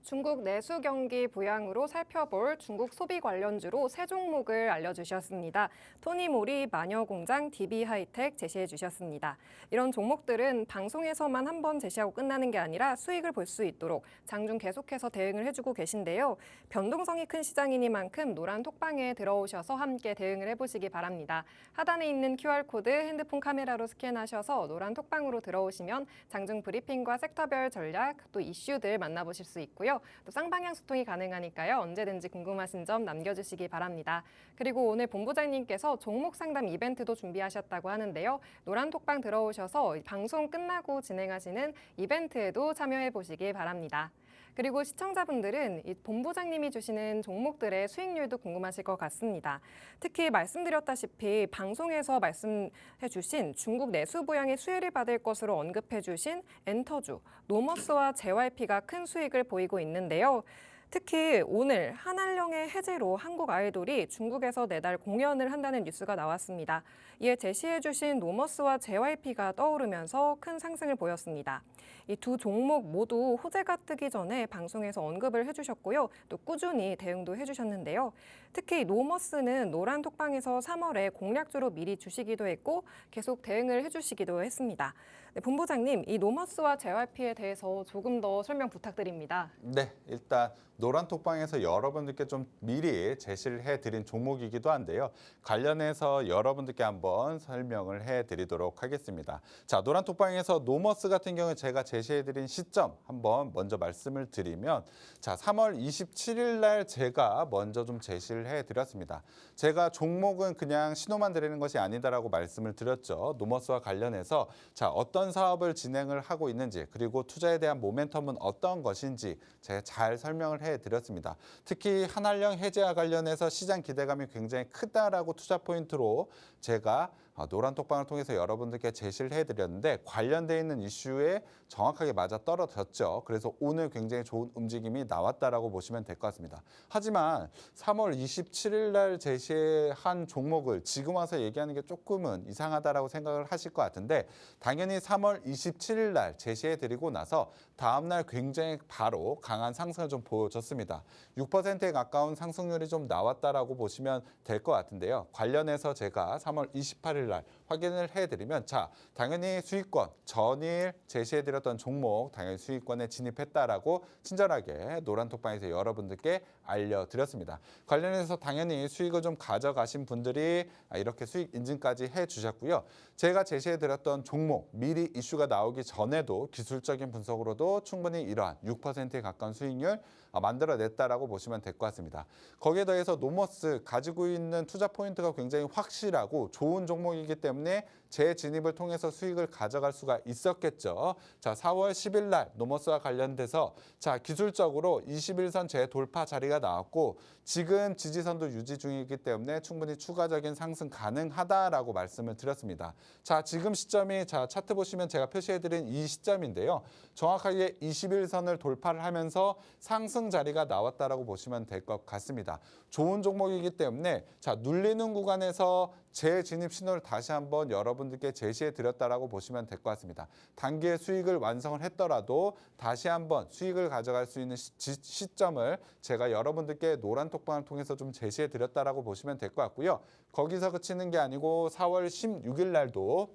중국 내수 경기 부양으로 살펴볼 중국 소비 관련주로 세 종목을 알려주셨습니다. 토니모리, 마녀공장, DB하이텍 제시해 주셨습니다. 이런 종목들은 방송에서만 한번 제시하고 끝나는 게 아니라 수익을 볼 수 있도록 장중 계속해서 대응을 해주고 계신데요. 변동성이 큰 시장이니만큼 노란 톡방에 들어오셔서 함께 대응을 해보시기 바랍니다. 하단에 있는 QR코드 핸드폰 카메라로 스캔하셔서 노란 톡방으로 들어오시면 장중 브리핑과 섹터별 전략 또 이슈들 만나보실 수 있고요. 또 쌍방향 소통이 가능하니까요. 언제든지 궁금하신 점 남겨주시기 바랍니다. 그리고 오늘 본부장님께서 종목 상담 이벤트도 준비하셨다고 하는데요. 노란 톡방 들어오셔서 방송 끝나고 진행하시는 이벤트에도 참여해 보시기 바랍니다. 그리고 시청자분들은 이 본부장님이 주시는 종목들의 수익률도 궁금하실 것 같습니다. 특히 말씀드렸다시피 방송에서 말씀해 주신 중국 내수 부양의 수혜를 받을 것으로 언급해 주신 엔터주, 노머스와 JYP가 큰 수익을 보이고 있는데요. 특히 오늘 한한령의 해제로 한국 아이돌이 중국에서 내달 공연을 한다는 뉴스가 나왔습니다. 이에 제시해 주신 노머스와 JYP가 떠오르면서 큰 상승을 보였습니다. 이 두 종목 모두 호재가 뜨기 전에 방송에서 언급을 해주셨고요. 또 꾸준히 대응도 해주셨는데요. 특히 노머스는 노란 톡방에서 3월에 공략주로 미리 주시기도 했고 계속 대응을 해주시기도 했습니다. 네, 본부장님, 이 노머스와 JYP에 대해서 조금 더 설명 부탁드립니다. 네, 일단 노란 톡방에서 여러분들께 좀 미리 제시를 해드린 종목이기도 한데요. 관련해서 여러분들께 한번 설명을 해드리도록 하겠습니다. 자, 노란 톡방에서 노머스 같은 경우에 제가 제시해드린 시점 한번 먼저 말씀을 드리면 자, 3월 27일 날 제가 먼저 좀 제시를 해드렸습니다. 제가 종목은 그냥 신호만 드리는 것이 아니다라고 말씀을 드렸죠. 노머스와 관련해서 자, 어떤 사업을 진행을 하고 있는지 그리고 투자에 대한 모멘텀은 어떤 것인지 제가 잘 설명을 해드렸습니다. 특히 한한령 해제와 관련해서 시장 기대감이 굉장히 크다라고 투자 포인트로 제가 노란 톡방을 통해서 여러분들께 제시를 해드렸는데 관련돼 있는 이슈에 정확하게 맞아 떨어졌죠. 그래서 오늘 굉장히 좋은 움직임이 나왔다라고 보시면 될 것 같습니다. 하지만 3월 27일 날 제시한 종목을 지금 와서 얘기하는 게 조금은 이상하다라고 생각을 하실 것 같은데 당연히 3월 27일 날 제시해드리고 나서 다음 날 굉장히 바로 강한 상승을 좀 보여줬습니다. 6%에 가까운 상승률이 좀 나왔다라고 보시면 될 것 같은데요. 관련해서 제가 3월 28일 날 확인을 해드리면 자, 당연히 수익권 전일 제시해드렸던 종목 당연히 수익권에 진입했다라고 친절하게 노란 톡방에서 여러분들께 알려드렸습니다. 관련해서 당연히 수익을 좀 가져가신 분들이 이렇게 수익 인증까지 해주셨고요. 제가 제시해드렸던 종목 미리 이슈가 나오기 전에도 기술적인 분석으로도 충분히 이러한 6%에 가까운 수익률 만들어냈다라고 보시면 될 것 같습니다. 거기에 더해서 노머스 가지고 있는 투자 포인트가 굉장히 확실하고 좋은 종목이기 때문에 재진입을 통해서 수익을 가져갈 수가 있었겠죠. 자, 4월 10일 날 노머스와 관련돼서 자, 기술적으로 21선 재돌파 자리가 나왔고 지금 지지선도 유지 중이기 때문에 충분히 추가적인 상승 가능하다라고 말씀을 드렸습니다. 자, 지금 시점이 자, 차트 보시면 제가 표시해드린 이 시점인데요. 정확하게 21선을 돌파를 하면서 상승 자리가 나왔다라고 보시면 될 것 같습니다. 좋은 종목이기 때문에 자, 눌리는 구간에서 재진입 신호를 다시 한번 여러분들께 제시해 드렸다라고 보시면 될 것 같습니다. 단기의 수익을 완성을 했더라도 다시 한번 수익을 가져갈 수 있는 시점을 제가 여러분들께 노란 톡방을 통해서 좀 제시해 드렸다라고 보시면 될 것 같고요. 거기서 그치는 게 아니고 4월 16일 날도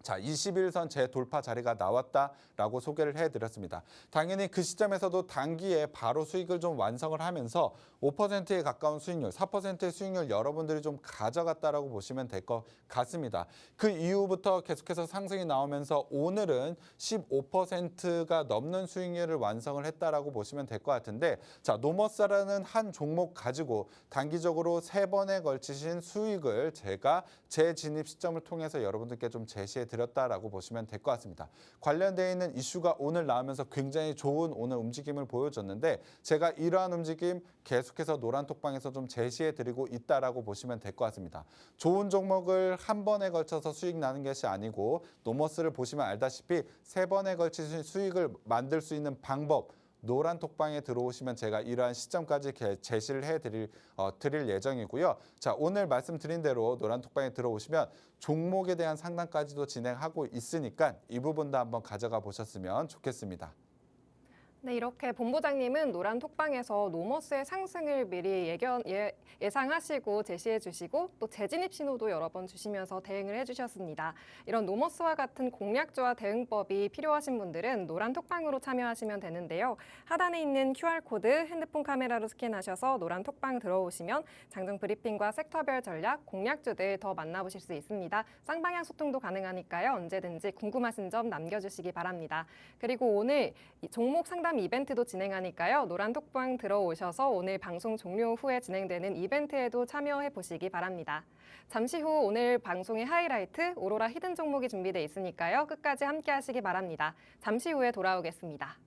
자, 21선 재돌파 자리가 나왔다라고 소개를 해드렸습니다. 당연히 그 시점에서도 단기에 바로 수익을 좀 완성을 하면서 5%에 가까운 수익률, 4%의 수익률 여러분들이 좀 가져갔다라고 보시면 될 것 같습니다. 그 이후부터 계속해서 상승이 나오면서 오늘은 15%가 넘는 수익률을 완성을 했다라고 보시면 될 것 같은데 자, 노머스라는 한 종목 가지고 단기적으로 3번에 걸치신 수익을 제가 재진입 시점을 통해서 여러분들께 좀 제시해 드렸다라고 보시면 될 것 같습니다. 관련되어 있는 이슈가 오늘 나오면서 굉장히 좋은 오늘 움직임을 보여줬는데 제가 이러한 움직임 계속해서 노란 톡방에서 좀 제시해 드리고 있다라고 보시면 될 것 같습니다. 좋은 종목을 한 번에 걸쳐서 수익 나는 것이 아니고 노머스를 보시면 알다시피 3번에 걸치신 수익을 만들 수 있는 방법 노란 톡방에 들어오시면 제가 이러한 시점까지 제시를 드릴 예정이고요. 자, 오늘 말씀드린 대로 노란 톡방에 들어오시면 종목에 대한 상담까지도 진행하고 있으니까 이 부분도 한번 가져가 보셨으면 좋겠습니다. 네, 이렇게 본부장님은 노란 톡방에서 노머스의 상승을 미리 예상하시고 제시해 주시고 또 재진입 신호도 여러 번 주시면서 대응을 해주셨습니다. 이런 노머스와 같은 공략주와 대응법이 필요하신 분들은 노란 톡방으로 참여하시면 되는데요. 하단에 있는 QR코드 핸드폰 카메라로 스캔하셔서 노란 톡방 들어오시면 장중 브리핑과 섹터별 전략, 공략주들 더 만나보실 수 있습니다. 쌍방향 소통도 가능하니까요. 언제든지 궁금하신 점 남겨주시기 바랍니다. 그리고 오늘 종목 상담 이벤트도 진행하니까요. 노란 톡방 들어오셔서 오늘 방송 종료 후에 진행되는 이벤트에도 참여해 보시기 바랍니다. 잠시 후 오늘 방송의 하이라이트 오로라 히든 종목이 준비되어 있으니까요. 끝까지 함께 하시기 바랍니다. 잠시 후에 돌아오겠습니다.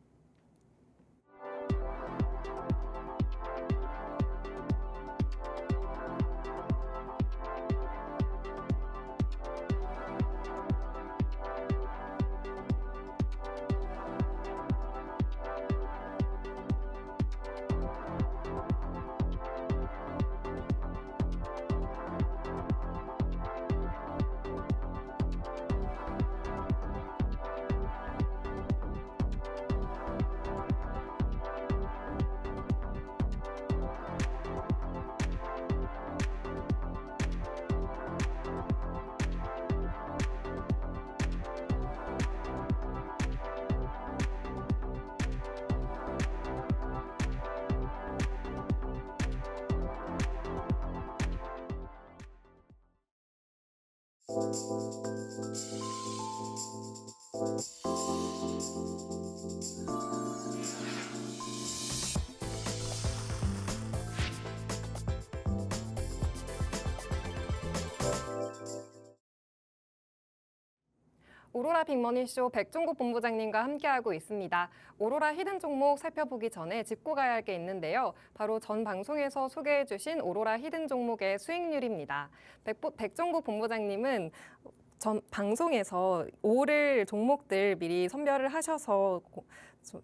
오로라 빅머니쇼 백종국 본부장님과 함께하고 있습니다. 오로라 히든 종목 살펴보기 전에 짚고 가야 할 게 있는데요. 바로 전 방송에서 소개해 주신 오로라 히든 종목의 수익률입니다. 백종국 본부장님은 전 방송에서 오를 종목들 미리 선별을 하셔서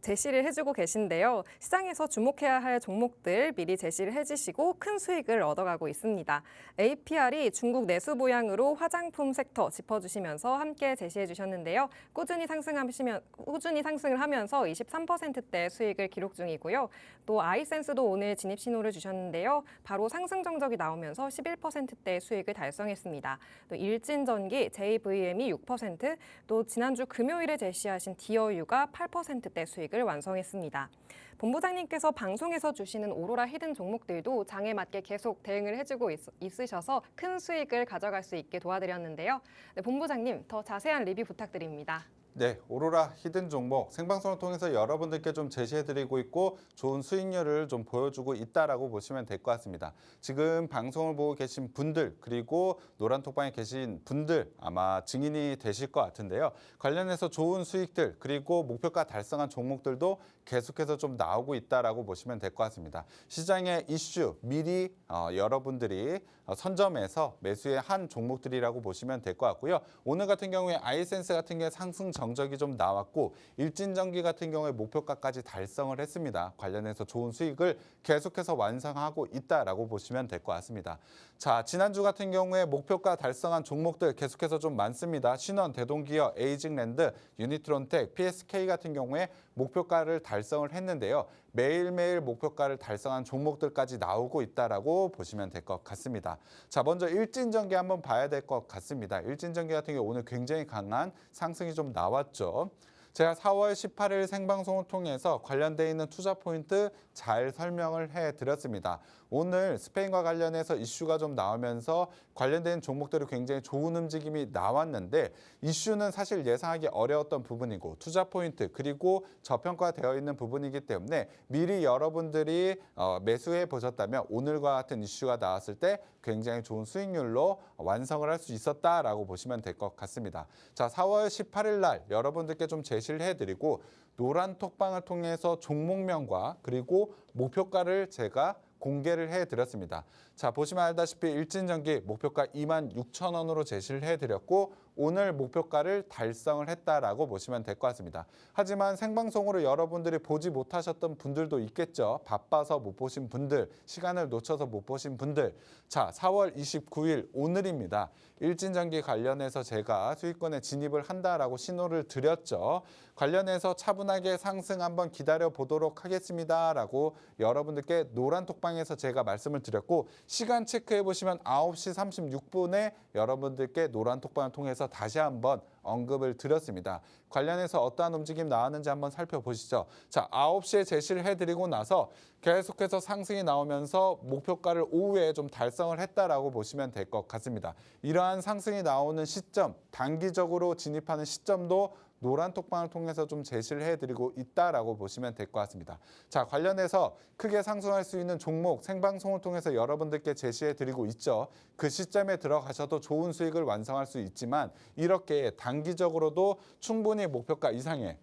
제시를 해주고 계신데요. 시장에서 주목해야 할 종목들 미리 제시를 해주시고 큰 수익을 얻어가고 있습니다. APR이 중국 내수 보양으로 화장품 섹터 짚어주시면서 함께 제시해 주셨는데요. 꾸준히 상승을 하면서 23%대 수익을 기록 중이고요. 또 아이센스도 오늘 진입 신호를 주셨는데요. 바로 상승 정적이 나오면서 11%대 수익을 달성했습니다. 또 일진전기, JVM이 6%, 또 지난주 금요일에 제시하신 디어유가 8%대 수익을 완성했습니다. 본부장님께서 방송에서 주시는 오로라 히든 종목들도 장에 맞게 계속 대응을 해주고 있으셔서 큰 수익을 가져갈 수 있게 도와드렸는데요. 네, 본부장님 더 자세한 리뷰 부탁드립니다. 네, 오로라 히든 종목 생방송을 통해서 여러분들께 좀 제시해드리고 있고 좋은 수익률을 좀 보여주고 있다라고 보시면 될 것 같습니다. 지금 방송을 보고 계신 분들 그리고 노란 톡방에 계신 분들 아마 증인이 되실 것 같은데요. 관련해서 좋은 수익들 그리고 목표가 달성한 종목들도 계속해서 좀 나오고 있다라고 보시면 될 것 같습니다. 시장의 이슈 미리 여러분들이 선점해서 매수의 한 종목들이라고 보시면 될 것 같고요. 오늘 같은 경우에 아이센스 같은 게 상승 전 정적이 좀 나왔고 일진전기 같은 경우에 목표가까지 달성을 했습니다. 관련해서 좋은 수익을 계속해서 완성하고 있다라고 보시면 될 것 같습니다. 자, 지난주 같은 경우에 목표가 달성한 종목들 계속해서 좀 많습니다. 신원, 대동기업, 에이징랜드, 유니트론텍, PSK 같은 경우에 목표가를 달성을 했는데요. 매일매일 목표가를 달성한 종목들까지 나오고 있다라고 보시면 될 것 같습니다. 자, 먼저 일진전기 한번 봐야 될 것 같습니다. 일진전기 같은 경우 오늘 굉장히 강한 상승이 좀 나왔죠. 제가 4월 18일 생방송을 통해서 관련되어 있는 투자 포인트 잘 설명을 해드렸습니다. 오늘 스페인과 관련해서 이슈가 좀 나오면서 관련된 종목들이 굉장히 좋은 움직임이 나왔는데 이슈는 사실 예상하기 어려웠던 부분이고 투자 포인트 그리고 저평가되어 있는 부분이기 때문에 미리 여러분들이 매수해 보셨다면 오늘과 같은 이슈가 나왔을 때 굉장히 좋은 수익률로 완성을 할 수 있었다라고 보시면 될 것 같습니다. 자, 4월 18일 날 여러분들께 좀 제시를 해드리고 노란 톡방을 통해서 종목명과 그리고 목표가를 제가 공개를 해드렸습니다. 자, 보시면 알다시피 일진전기 목표가 26,000원으로 제시를 해드렸고 오늘 목표가를 달성을 했다라고 보시면 될 것 같습니다. 하지만 생방송으로 여러분들이 보지 못하셨던 분들도 있겠죠. 바빠서 못 보신 분들, 시간을 놓쳐서 못 보신 분들. 자, 4월 29일 오늘입니다. 일진전기 관련해서 제가 수익권에 진입을 한다라고 신호를 드렸죠. 관련해서 차분하게 상승 한번 기다려 보도록 하겠습니다라고 여러분들께 노란 톡방에서 제가 말씀을 드렸고 시간 체크해 보시면 9시 36분에 여러분들께 노란 톡방을 통해서 다시 한번 언급을 드렸습니다. 관련해서 어떠한 움직임 나왔는지 한번 살펴보시죠. 자, 9시에 제시를 해드리고 나서 계속해서 상승이 나오면서 목표가를 오후에 좀 달성을 했다라고 보시면 될 것 같습니다. 이러한 상승이 나오는 시점, 단기적으로 진입하는 시점도 노란 톡방을 통해서 좀 제시를 해드리고 있다라고 보시면 될 것 같습니다. 자, 관련해서 크게 상승할 수 있는 종목 생방송을 통해서 여러분들께 제시해드리고 있죠. 그 시점에 들어가셔도 좋은 수익을 완성할 수 있지만 이렇게 단기적으로도 충분히 목표가 이상의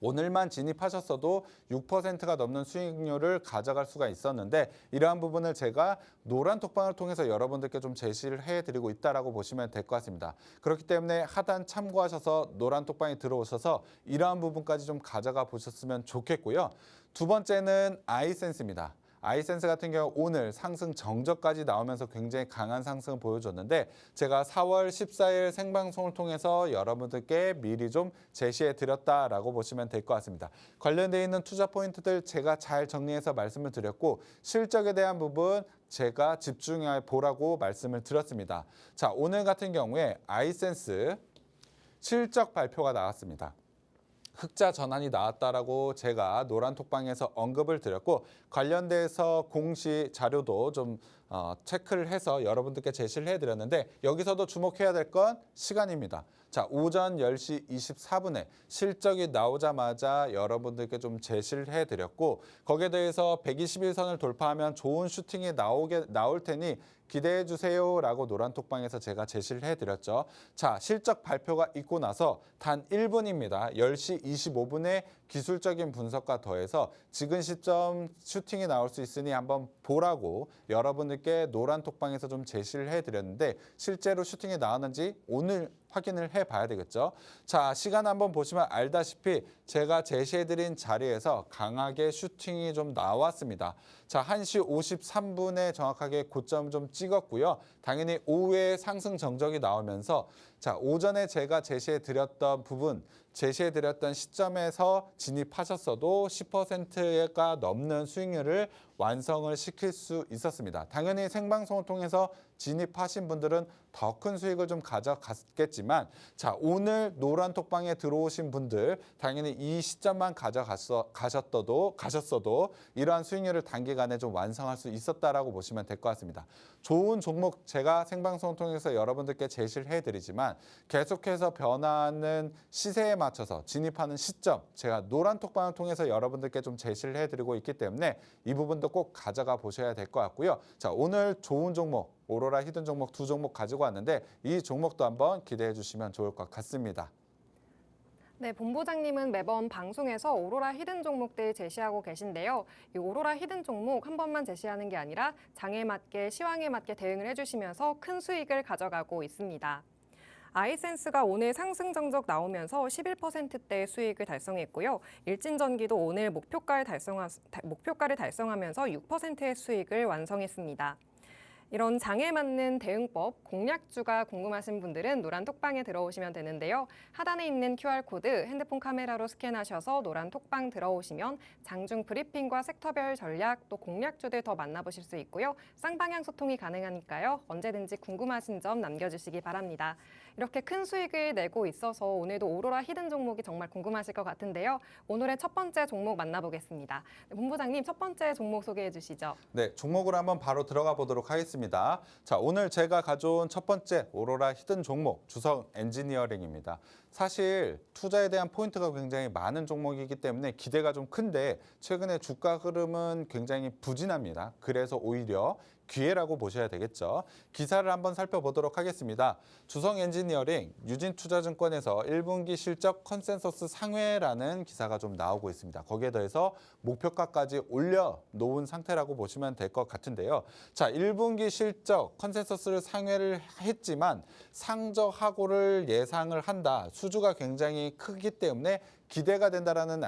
오늘만 진입하셨어도 6%가 넘는 수익률을 가져갈 수가 있었는데 이러한 부분을 제가 노란 톡방을 통해서 여러분들께 좀 제시를 해드리고 있다라고 보시면 될 것 같습니다. 그렇기 때문에 하단 참고하셔서 노란 톡방에 들어오셔서 이러한 부분까지 좀 가져가 보셨으면 좋겠고요. 두 번째는 아이센스입니다. 아이센스 같은 경우 오늘 상승 정저까지 나오면서 굉장히 강한 상승을 보여줬는데 제가 4월 14일 생방송을 통해서 여러분들께 미리 좀 제시해 드렸다라고 보시면 될 것 같습니다. 관련되어 있는 투자 포인트들 제가 잘 정리해서 말씀을 드렸고 실적에 대한 부분 제가 집중해 보라고 말씀을 드렸습니다. 자, 오늘 같은 경우에 아이센스 실적 발표가 나왔습니다. 흑자 전환이 나왔다라고 제가 노란 톡방에서 언급을 드렸고 관련돼서 공시 자료도 좀 체크를 해서 여러분들께 제시를 해드렸는데 여기서도 주목해야 될 건 시간입니다. 자, 오전 10시 24분에 실적이 나오자마자 여러분들께 좀 제시를 해드렸고 거기에 대해서 121선을 돌파하면 좋은 슈팅이 나올 테니 기대해 주세요라고 노란 톡방에서 제가 제시를 해드렸죠. 자, 실적 발표가 있고 나서 단 1분입니다. 10시 25분에 기술적인 분석과 더해서 지금 시점 슈팅이 나올 수 있으니 한번 보라고 여러분들께 노란 톡방에서 좀 제시를 해드렸는데 실제로 슈팅이 나왔는지 오늘 확인을 해봐야 되겠죠. 자, 시간 한번 보시면 알다시피 제가 제시해드린 자리에서 강하게 슈팅이 좀 나왔습니다. 자, 1시 53분에 정확하게 고점 좀 찍었고요. 당연히 오후에 상승 정적이 나오면서 자, 오전에 제가 제시해드렸던 부분, 제시해드렸던 시점에서 진입하셨어도 10%가 넘는 수익률을 완성을 시킬 수 있었습니다. 당연히 생방송을 통해서 진입하신 분들은 더 큰 수익을 좀 가져갔겠지만 자, 오늘 노란 톡방에 들어오신 분들 당연히 이 시점만 가셨어도 이러한 수익률을 단기간에 좀 완성할 수 있었다라고 보시면 될 것 같습니다. 좋은 종목 제가 생방송을 통해서 여러분들께 제시를 해드리지만 계속해서 변화하는 시세에 맞춰서 진입하는 시점 제가 노란 톡방을 통해서 여러분들께 좀 제시를 해드리고 있기 때문에 이 부분도 꼭 가져가 보셔야 될 것 같고요. 자, 오늘 좋은 종목 오로라 히든 종목 두 종목 가지고 왔는데 이 종목도 한번 기대해 주시면 좋을 것 같습니다. 네, 본부장님은 매번 방송에서 오로라 히든 종목들 제시하고 계신데요. 이 오로라 히든 종목 한 번만 제시하는 게 아니라 장에 맞게 시황에 맞게 대응을 해주시면서 큰 수익을 가져가고 있습니다. 아이센스가 오늘 상승 정적 나오면서 11%대 수익을 달성했고요. 일진전기도 오늘 목표가를 달성하면서 6%의 수익을 완성했습니다. 이런 장에 맞는 대응법, 공략주가 궁금하신 분들은 노란 톡방에 들어오시면 되는데요. 하단에 있는 QR코드 핸드폰 카메라로 스캔하셔서 노란 톡방 들어오시면 장중 브리핑과 섹터별 전략 또 공략주들 더 만나보실 수 있고요. 쌍방향 소통이 가능하니까요. 언제든지 궁금하신 점 남겨주시기 바랍니다. 이렇게 큰 수익을 내고 있어서 오늘도 오로라 히든 종목이 정말 궁금하실 것 같은데요. 오늘의 첫 번째 종목 만나보겠습니다. 본부장님, 첫 번째 종목 소개해 주시죠. 네, 종목으로 한번 바로 들어가 보도록 하겠습니다. 자, 오늘 제가 가져온 첫 번째 오로라 히든 종목 주성 엔지니어링입니다. 사실 투자에 대한 포인트가 굉장히 많은 종목이기 때문에 기대가 좀 큰데 최근에 주가 흐름은 굉장히 부진합니다. 그래서 오히려 기회라고 보셔야 되겠죠. 기사를 한번 살펴보도록 하겠습니다. 주성 엔지니어링 유진투자증권에서 1분기 실적 컨센서스 상회라는 기사가 좀 나오고 있습니다. 거기에 더해서 목표가까지 올려놓은 상태라고 보시면 될 것 같은데요. 자, 1분기 실적 컨센서스를 상회를 했지만 상저하고를 예상을 한다. 수주가 굉장히 크기 때문에 기대가 된다라는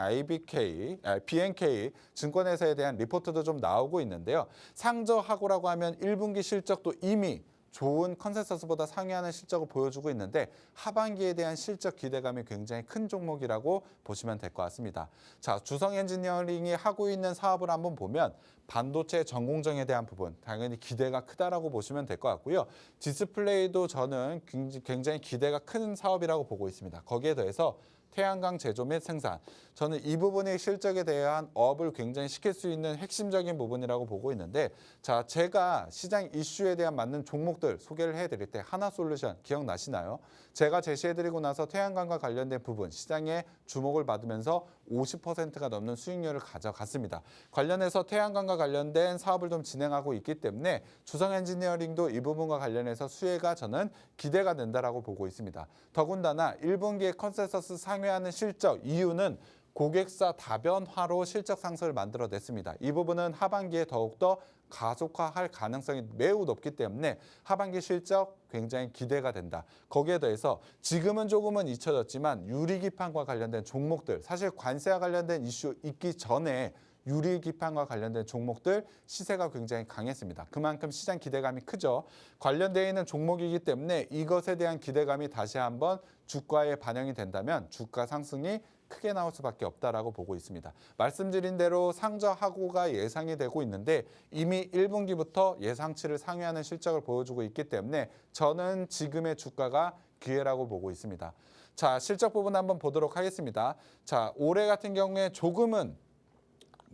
BNK 증권회사에 대한 리포트도 좀 나오고 있는데요. 상저하고라고 하면 1분기 실적도 이미 좋은 컨센서스보다 상회하는 실적을 보여주고 있는데 하반기에 대한 실적 기대감이 굉장히 큰 종목이라고 보시면 될 것 같습니다. 자, 주성 엔지니어링이 하고 있는 사업을 한번 보면 반도체 전공정에 대한 부분 당연히 기대가 크다라고 보시면 될 것 같고요. 디스플레이도 저는 굉장히 기대가 큰 사업이라고 보고 있습니다. 거기에 더해서 태양광 제조 및 생산. 저는 이 부분이 실적에 대한 업을 굉장히 시킬 수 있는 핵심적인 부분이라고 보고 있는데 자, 제가 시장 이슈에 대한 맞는 종목들 소개를 해드릴 때 하나솔루션 기억나시나요? 제가 제시해드리고 나서 태양광과 관련된 부분 시장에 주목을 받으면서 50%가 넘는 수익률을 가져갔습니다. 관련해서 태양광과 관련된 사업을 좀 진행하고 있기 때문에 주성 엔지니어링도 이 부분과 관련해서 수혜가 저는 기대가 된다라고 보고 있습니다. 더군다나 1분기에 컨센서스 상회하는 실적 이유는 고객사 다변화로 실적 상승을 만들어냈습니다. 이 부분은 하반기에 더욱더 가속화할 가능성이 매우 높기 때문에 하반기 실적 굉장히 기대가 된다. 거기에 더해서 지금은 조금은 잊혀졌지만 유리기판과 관련된 종목들, 사실 관세와 관련된 이슈 있기 전에 유리기판과 관련된 종목들 시세가 굉장히 강했습니다. 그만큼 시장 기대감이 크죠. 관련되어 있는 종목이기 때문에 이것에 대한 기대감이 다시 한번 주가에 반영이 된다면 주가 상승이 크게 나올 수밖에 없다라고 보고 있습니다. 말씀드린 대로 상저하고가 예상이 되고 있는데 이미 1분기부터 예상치를 상회하는 실적을 보여주고 있기 때문에 저는 지금의 주가가 기회라고 보고 있습니다. 자, 실적 부분 한번 보도록 하겠습니다. 자, 올해 같은 경우에 조금은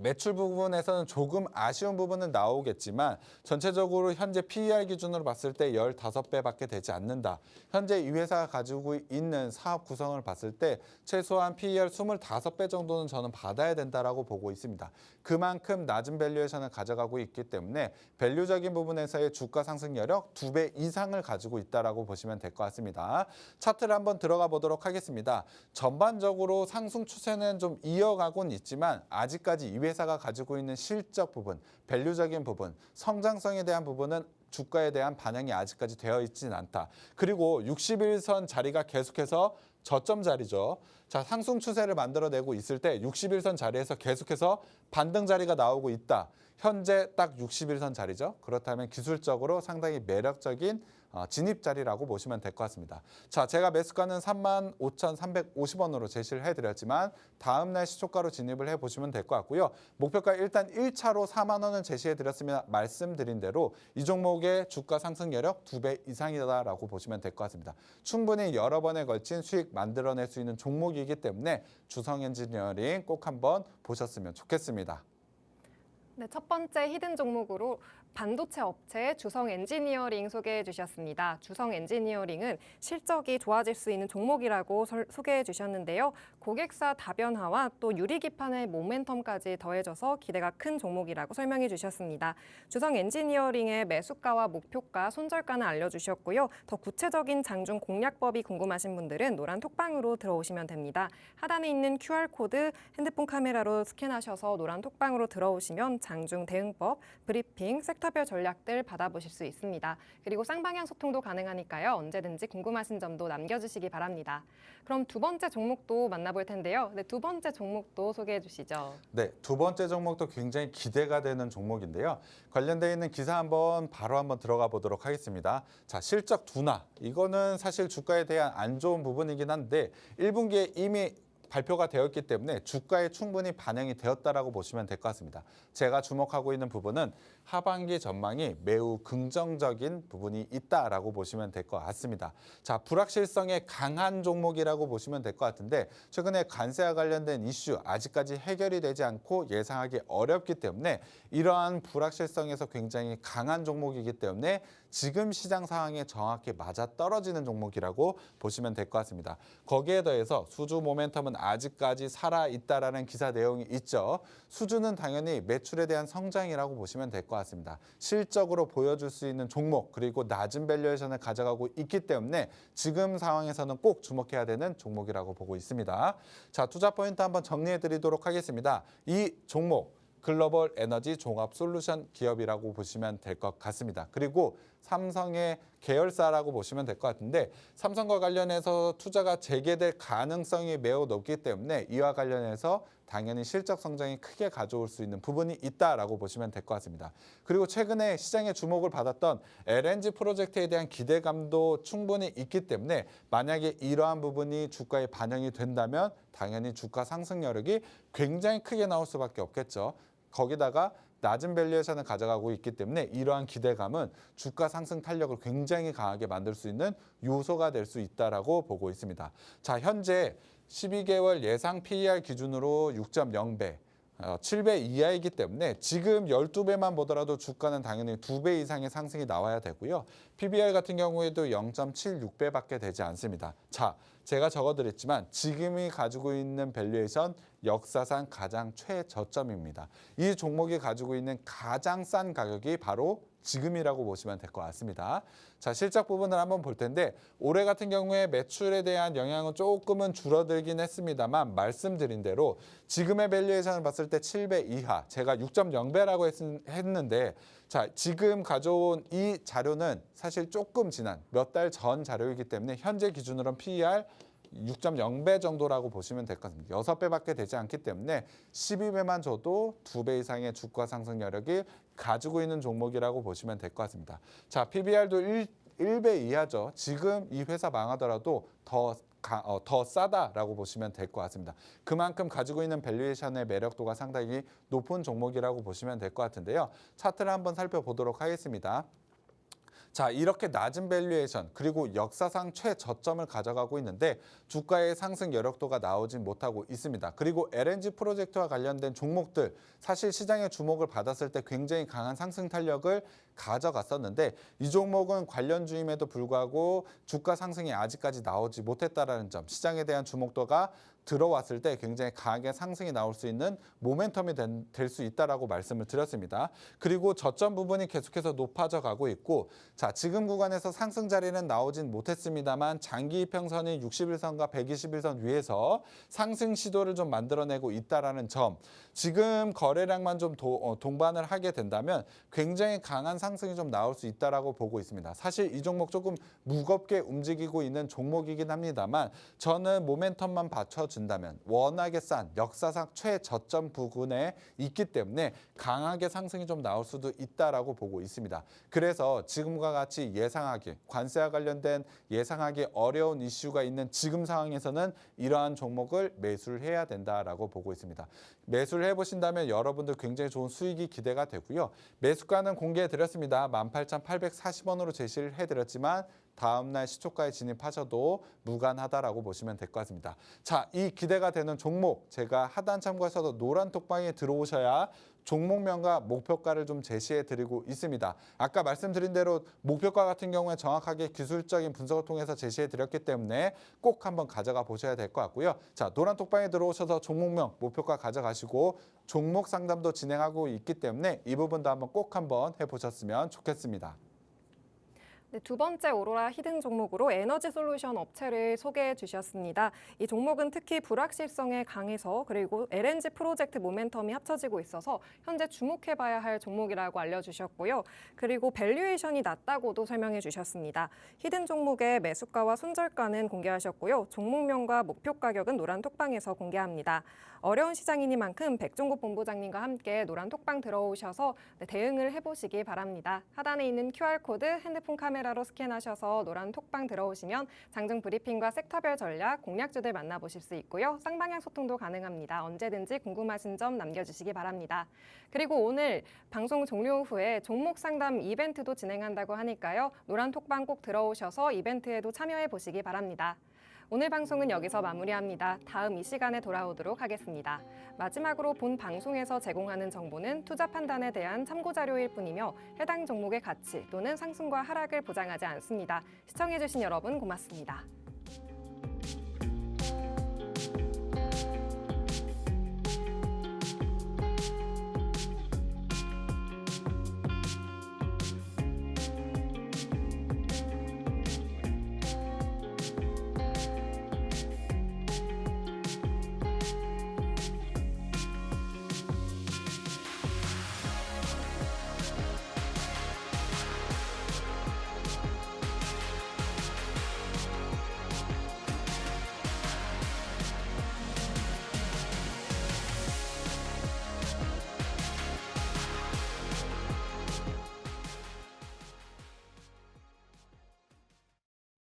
매출 부분에서는 조금 아쉬운 부분은 나오겠지만 전체적으로 현재 PER 기준으로 봤을 때 15배밖에 되지 않는다. 현재 이 회사가 가지고 있는 사업 구성을 봤을 때 최소한 PER 25배 정도는 저는 받아야 된다라고 보고 있습니다. 그만큼 낮은 밸류에이션을 가져가고 있기 때문에 밸류적인 부분에서의 주가 상승 여력 2배 이상을 가지고 있다라고 보시면 될 것 같습니다. 차트를 한번 들어가 보도록 하겠습니다. 전반적으로 상승 추세는 좀 이어가고는 있지만 아직까지 이 회사가 가지고 있는 실적 부분, 밸류적인 부분, 성장성에 대한 부분은 주가에 대한 반영이 아직까지 되어 있지는 않다. 그리고 61선 자리가 계속해서 저점 자리죠. 자, 상승 추세를 만들어내고 있을 때 61선 자리에서 계속해서 반등 자리가 나오고 있다. 현재 딱 61선 자리죠. 그렇다면 기술적으로 상당히 매력적인 진입 자리라고 보시면 될 것 같습니다. 자, 제가 매수가는 35,350원으로 제시를 해드렸지만 다음 날 시초가로 진입을 해보시면 될 것 같고요. 목표가 일단 1차로 4만 원을 제시해드렸으면 말씀드린 대로 이 종목의 주가 상승 여력 2배 이상이다라고 보시면 될 것 같습니다. 충분히 여러 번에 걸친 수익 만들어낼 수 있는 종목이기 때문에 주성 엔지니어링 꼭 한번 보셨으면 좋겠습니다. 네, 첫 번째 히든 종목으로 반도체 업체 주성 엔지니어링 소개해 주셨습니다. 주성 엔지니어링은 실적이 좋아질 수 있는 종목이라고 소개해 주셨는데요. 고객사 다변화와 또 유리기판의 모멘텀까지 더해져서 기대가 큰 종목이라고 설명해 주셨습니다. 주성 엔지니어링의 매수가와 목표가, 손절가는 알려주셨고요. 더 구체적인 장중 공략법이 궁금하신 분들은 노란 톡방으로 들어오시면 됩니다. 하단에 있는 QR코드 핸드폰 카메라로 스캔하셔서 노란 톡방으로 들어오시면 장중 대응법, 브리핑, 섹터별 전략들 받아보실 수 있습니다. 그리고 쌍방향 소통도 가능하니까요. 언제든지 궁금하신 점도 남겨주시기 바랍니다. 그럼 두 번째 종목도 만나볼 텐데요. 네, 두 번째 종목도 소개해 주시죠. 네, 두 번째 종목도 굉장히 기대가 되는 종목인데요. 관련되어 있는 기사 바로 한번 들어가 보도록 하겠습니다. 자, 실적 둔화. 이거는 사실 주가에 대한 안 좋은 부분이긴 한데 1분기에 이미 발표가 되었기 때문에 주가에 충분히 반영이 되었다라고 보시면 될 것 같습니다. 제가 주목하고 있는 부분은 하반기 전망이 매우 긍정적인 부분이 있다라고 보시면 될 것 같습니다. 자, 불확실성에 강한 종목이라고 보시면 될 것 같은데 최근에 관세와 관련된 이슈 아직까지 해결이 되지 않고 예상하기 어렵기 때문에 이러한 불확실성에서 굉장히 강한 종목이기 때문에 지금 시장 상황에 정확히 맞아떨어지는 종목이라고 보시면 될 것 같습니다. 거기에 더해서 수주 모멘텀은 아직까지 살아있다라는 기사 내용이 있죠. 수주는 당연히 매출에 대한 성장이라고 보시면 될 것 같습니다. 실적으로 보여줄 수 있는 종목 그리고 낮은 밸류에이션을 가져가고 있기 때문에 지금 상황에서는 꼭 주목해야 되는 종목이라고 보고 있습니다. 자, 투자 포인트 한번 정리해 드리도록 하겠습니다. 이 종목 글로벌 에너지 종합 솔루션 기업이라고 보시면 될 것 같습니다. 그리고 삼성의 계열사라고 보시면 될 것 같은데 삼성과 관련해서 투자가 재개될 가능성이 매우 높기 때문에 이와 관련해서 당연히 실적 성장이 크게 가져올 수 있는 부분이 있다라고 보시면 될 것 같습니다. 그리고 최근에 시장의 주목을 받았던 LNG 프로젝트에 대한 기대감도 충분히 있기 때문에 만약에 이러한 부분이 주가에 반영이 된다면 당연히 주가 상승 여력이 굉장히 크게 나올 수밖에 없겠죠. 거기다가 낮은 밸류에이션을 가져가고 있기 때문에 이러한 기대감은 주가 상승 탄력을 굉장히 강하게 만들 수 있는 요소가 될 수 있다라고 보고 있습니다. 자, 현재 12개월 예상 PER 기준으로 6.0배, 7배 이하이기 때문에 지금 12배만 보더라도 주가는 당연히 2배 이상의 상승이 나와야 되고요. PBR 같은 경우에도 0.76배밖에 되지 않습니다. 자, 제가 적어드렸지만 지금이 가지고 있는 밸류에이션 역사상 가장 최저점입니다. 이 종목이 가지고 있는 가장 싼 가격이 바로 지금이라고 보시면 될 것 같습니다. 자, 실적 부분을 한번 볼 텐데 올해 같은 경우에 매출에 대한 영향은 조금은 줄어들긴 했습니다만 말씀드린 대로 지금의 밸류에이션을 봤을 때 7배 이하, 제가 6.0배라고 했는데 자, 지금 가져온 이 자료는 사실 조금 지난 몇 달 전 자료이기 때문에 현재 기준으로는 PER 6.0배 정도라고 보시면 될 것 같습니다. 6배밖에 되지 않기 때문에 12배만 줘도 2배 이상의 주가 상승 여력이 가지고 있는 종목이라고 보시면 될 것 같습니다. 자, PBR도 1배 이하죠. 지금 이 회사 망하더라도 더 싸다라고 보시면 될 것 같습니다. 그만큼 가지고 있는 밸류에이션의 매력도가 상당히 높은 종목이라고 보시면 될 것 같은데요. 차트를 한번 살펴보도록 하겠습니다. 자, 이렇게 낮은 밸류에이션 그리고 역사상 최저점을 가져가고 있는데 주가의 상승 여력도가 나오진 못하고 있습니다. 그리고 LNG 프로젝트와 관련된 종목들 사실 시장의 주목을 받았을 때 굉장히 강한 상승 탄력을 가져갔었는데 이 종목은 관련주임에도 불구하고 주가 상승이 아직까지 나오지 못했다라는 점, 시장에 대한 주목도가 들어왔을 때 굉장히 강하게 상승이 나올 수 있는 모멘텀이 될 수 있다라고 말씀을 드렸습니다. 그리고 저점 부분이 계속해서 높아져 가고 있고 자, 지금 구간에서 상승 자리는 나오진 못했습니다만 장기 이평선이 61선과 121선 위에서 상승 시도를 좀 만들어내고 있다라는 점, 지금 거래량만 좀 동반을 하게 된다면 굉장히 강한 상승이 좀 나올 수 있다라고 보고 있습니다. 사실 이 종목 조금 무겁게 움직이고 있는 종목이긴 합니다만 저는 모멘텀만 받쳐준다면 워낙에 싼 역사상 최저점 부근에 있기 때문에 강하게 상승이 좀 나올 수도 있다라고 보고 있습니다. 그래서 지금과 같이 예상하기, 관세와 관련된 예상하기 어려운 이슈가 있는 지금 상황에서는 이러한 종목을 매수를 해야 된다라고 보고 있습니다. 매수를 해보신다면 여러분들 굉장히 좋은 수익이 기대가 되고요. 매수가는 공개해드렸습니다. 18,840원으로 제시를 해드렸지만 다음날 시초가에 진입하셔도 무관하다라고 보시면 될 것 같습니다. 자, 이 기대가 되는 종목 제가 하단 참고해서도 노란 톡방에 들어오셔야 종목명과 목표가를 좀 제시해 드리고 있습니다. 아까 말씀드린 대로 목표가 같은 경우에 정확하게 기술적인 분석을 통해서 제시해 드렸기 때문에 꼭 한번 가져가 보셔야 될 것 같고요. 자, 노란 톡방에 들어오셔서 종목명, 목표가 가져가시고 종목 상담도 진행하고 있기 때문에 이 부분도 한번 꼭 한번 해보셨으면 좋겠습니다. 네, 두 번째 오로라 히든 종목으로 에너지 솔루션 업체를 소개해 주셨습니다. 이 종목은 특히 불확실성에 강해서 그리고 LNG 프로젝트 모멘텀이 합쳐지고 있어서 현재 주목해봐야 할 종목이라고 알려주셨고요. 그리고 밸류에이션이 낮다고도 설명해 주셨습니다. 히든 종목의 매수가와 손절가는 공개하셨고요. 종목명과 목표 가격은 노란 톡방에서 공개합니다. 어려운 시장이니만큼 백종국 본부장님과 함께 노란 톡방 들어오셔서 대응을 해보시기 바랍니다. 하단에 있는 QR코드 핸드폰 카메라로 스캔하셔서 노란 톡방 들어오시면 장중 브리핑과 섹터별 전략, 공략주들 만나보실 수 있고요. 쌍방향 소통도 가능합니다. 언제든지 궁금하신 점 남겨주시기 바랍니다. 그리고 오늘 방송 종료 후에 종목 상담 이벤트도 진행한다고 하니까요. 노란 톡방 꼭 들어오셔서 이벤트에도 참여해 보시기 바랍니다. 오늘 방송은 여기서 마무리합니다. 다음 이 시간에 돌아오도록 하겠습니다. 마지막으로 본 방송에서 제공하는 정보는 투자 판단에 대한 참고 자료일 뿐이며 해당 종목의 가치 또는 상승과 하락을 보장하지 않습니다. 시청해주신 여러분 고맙습니다.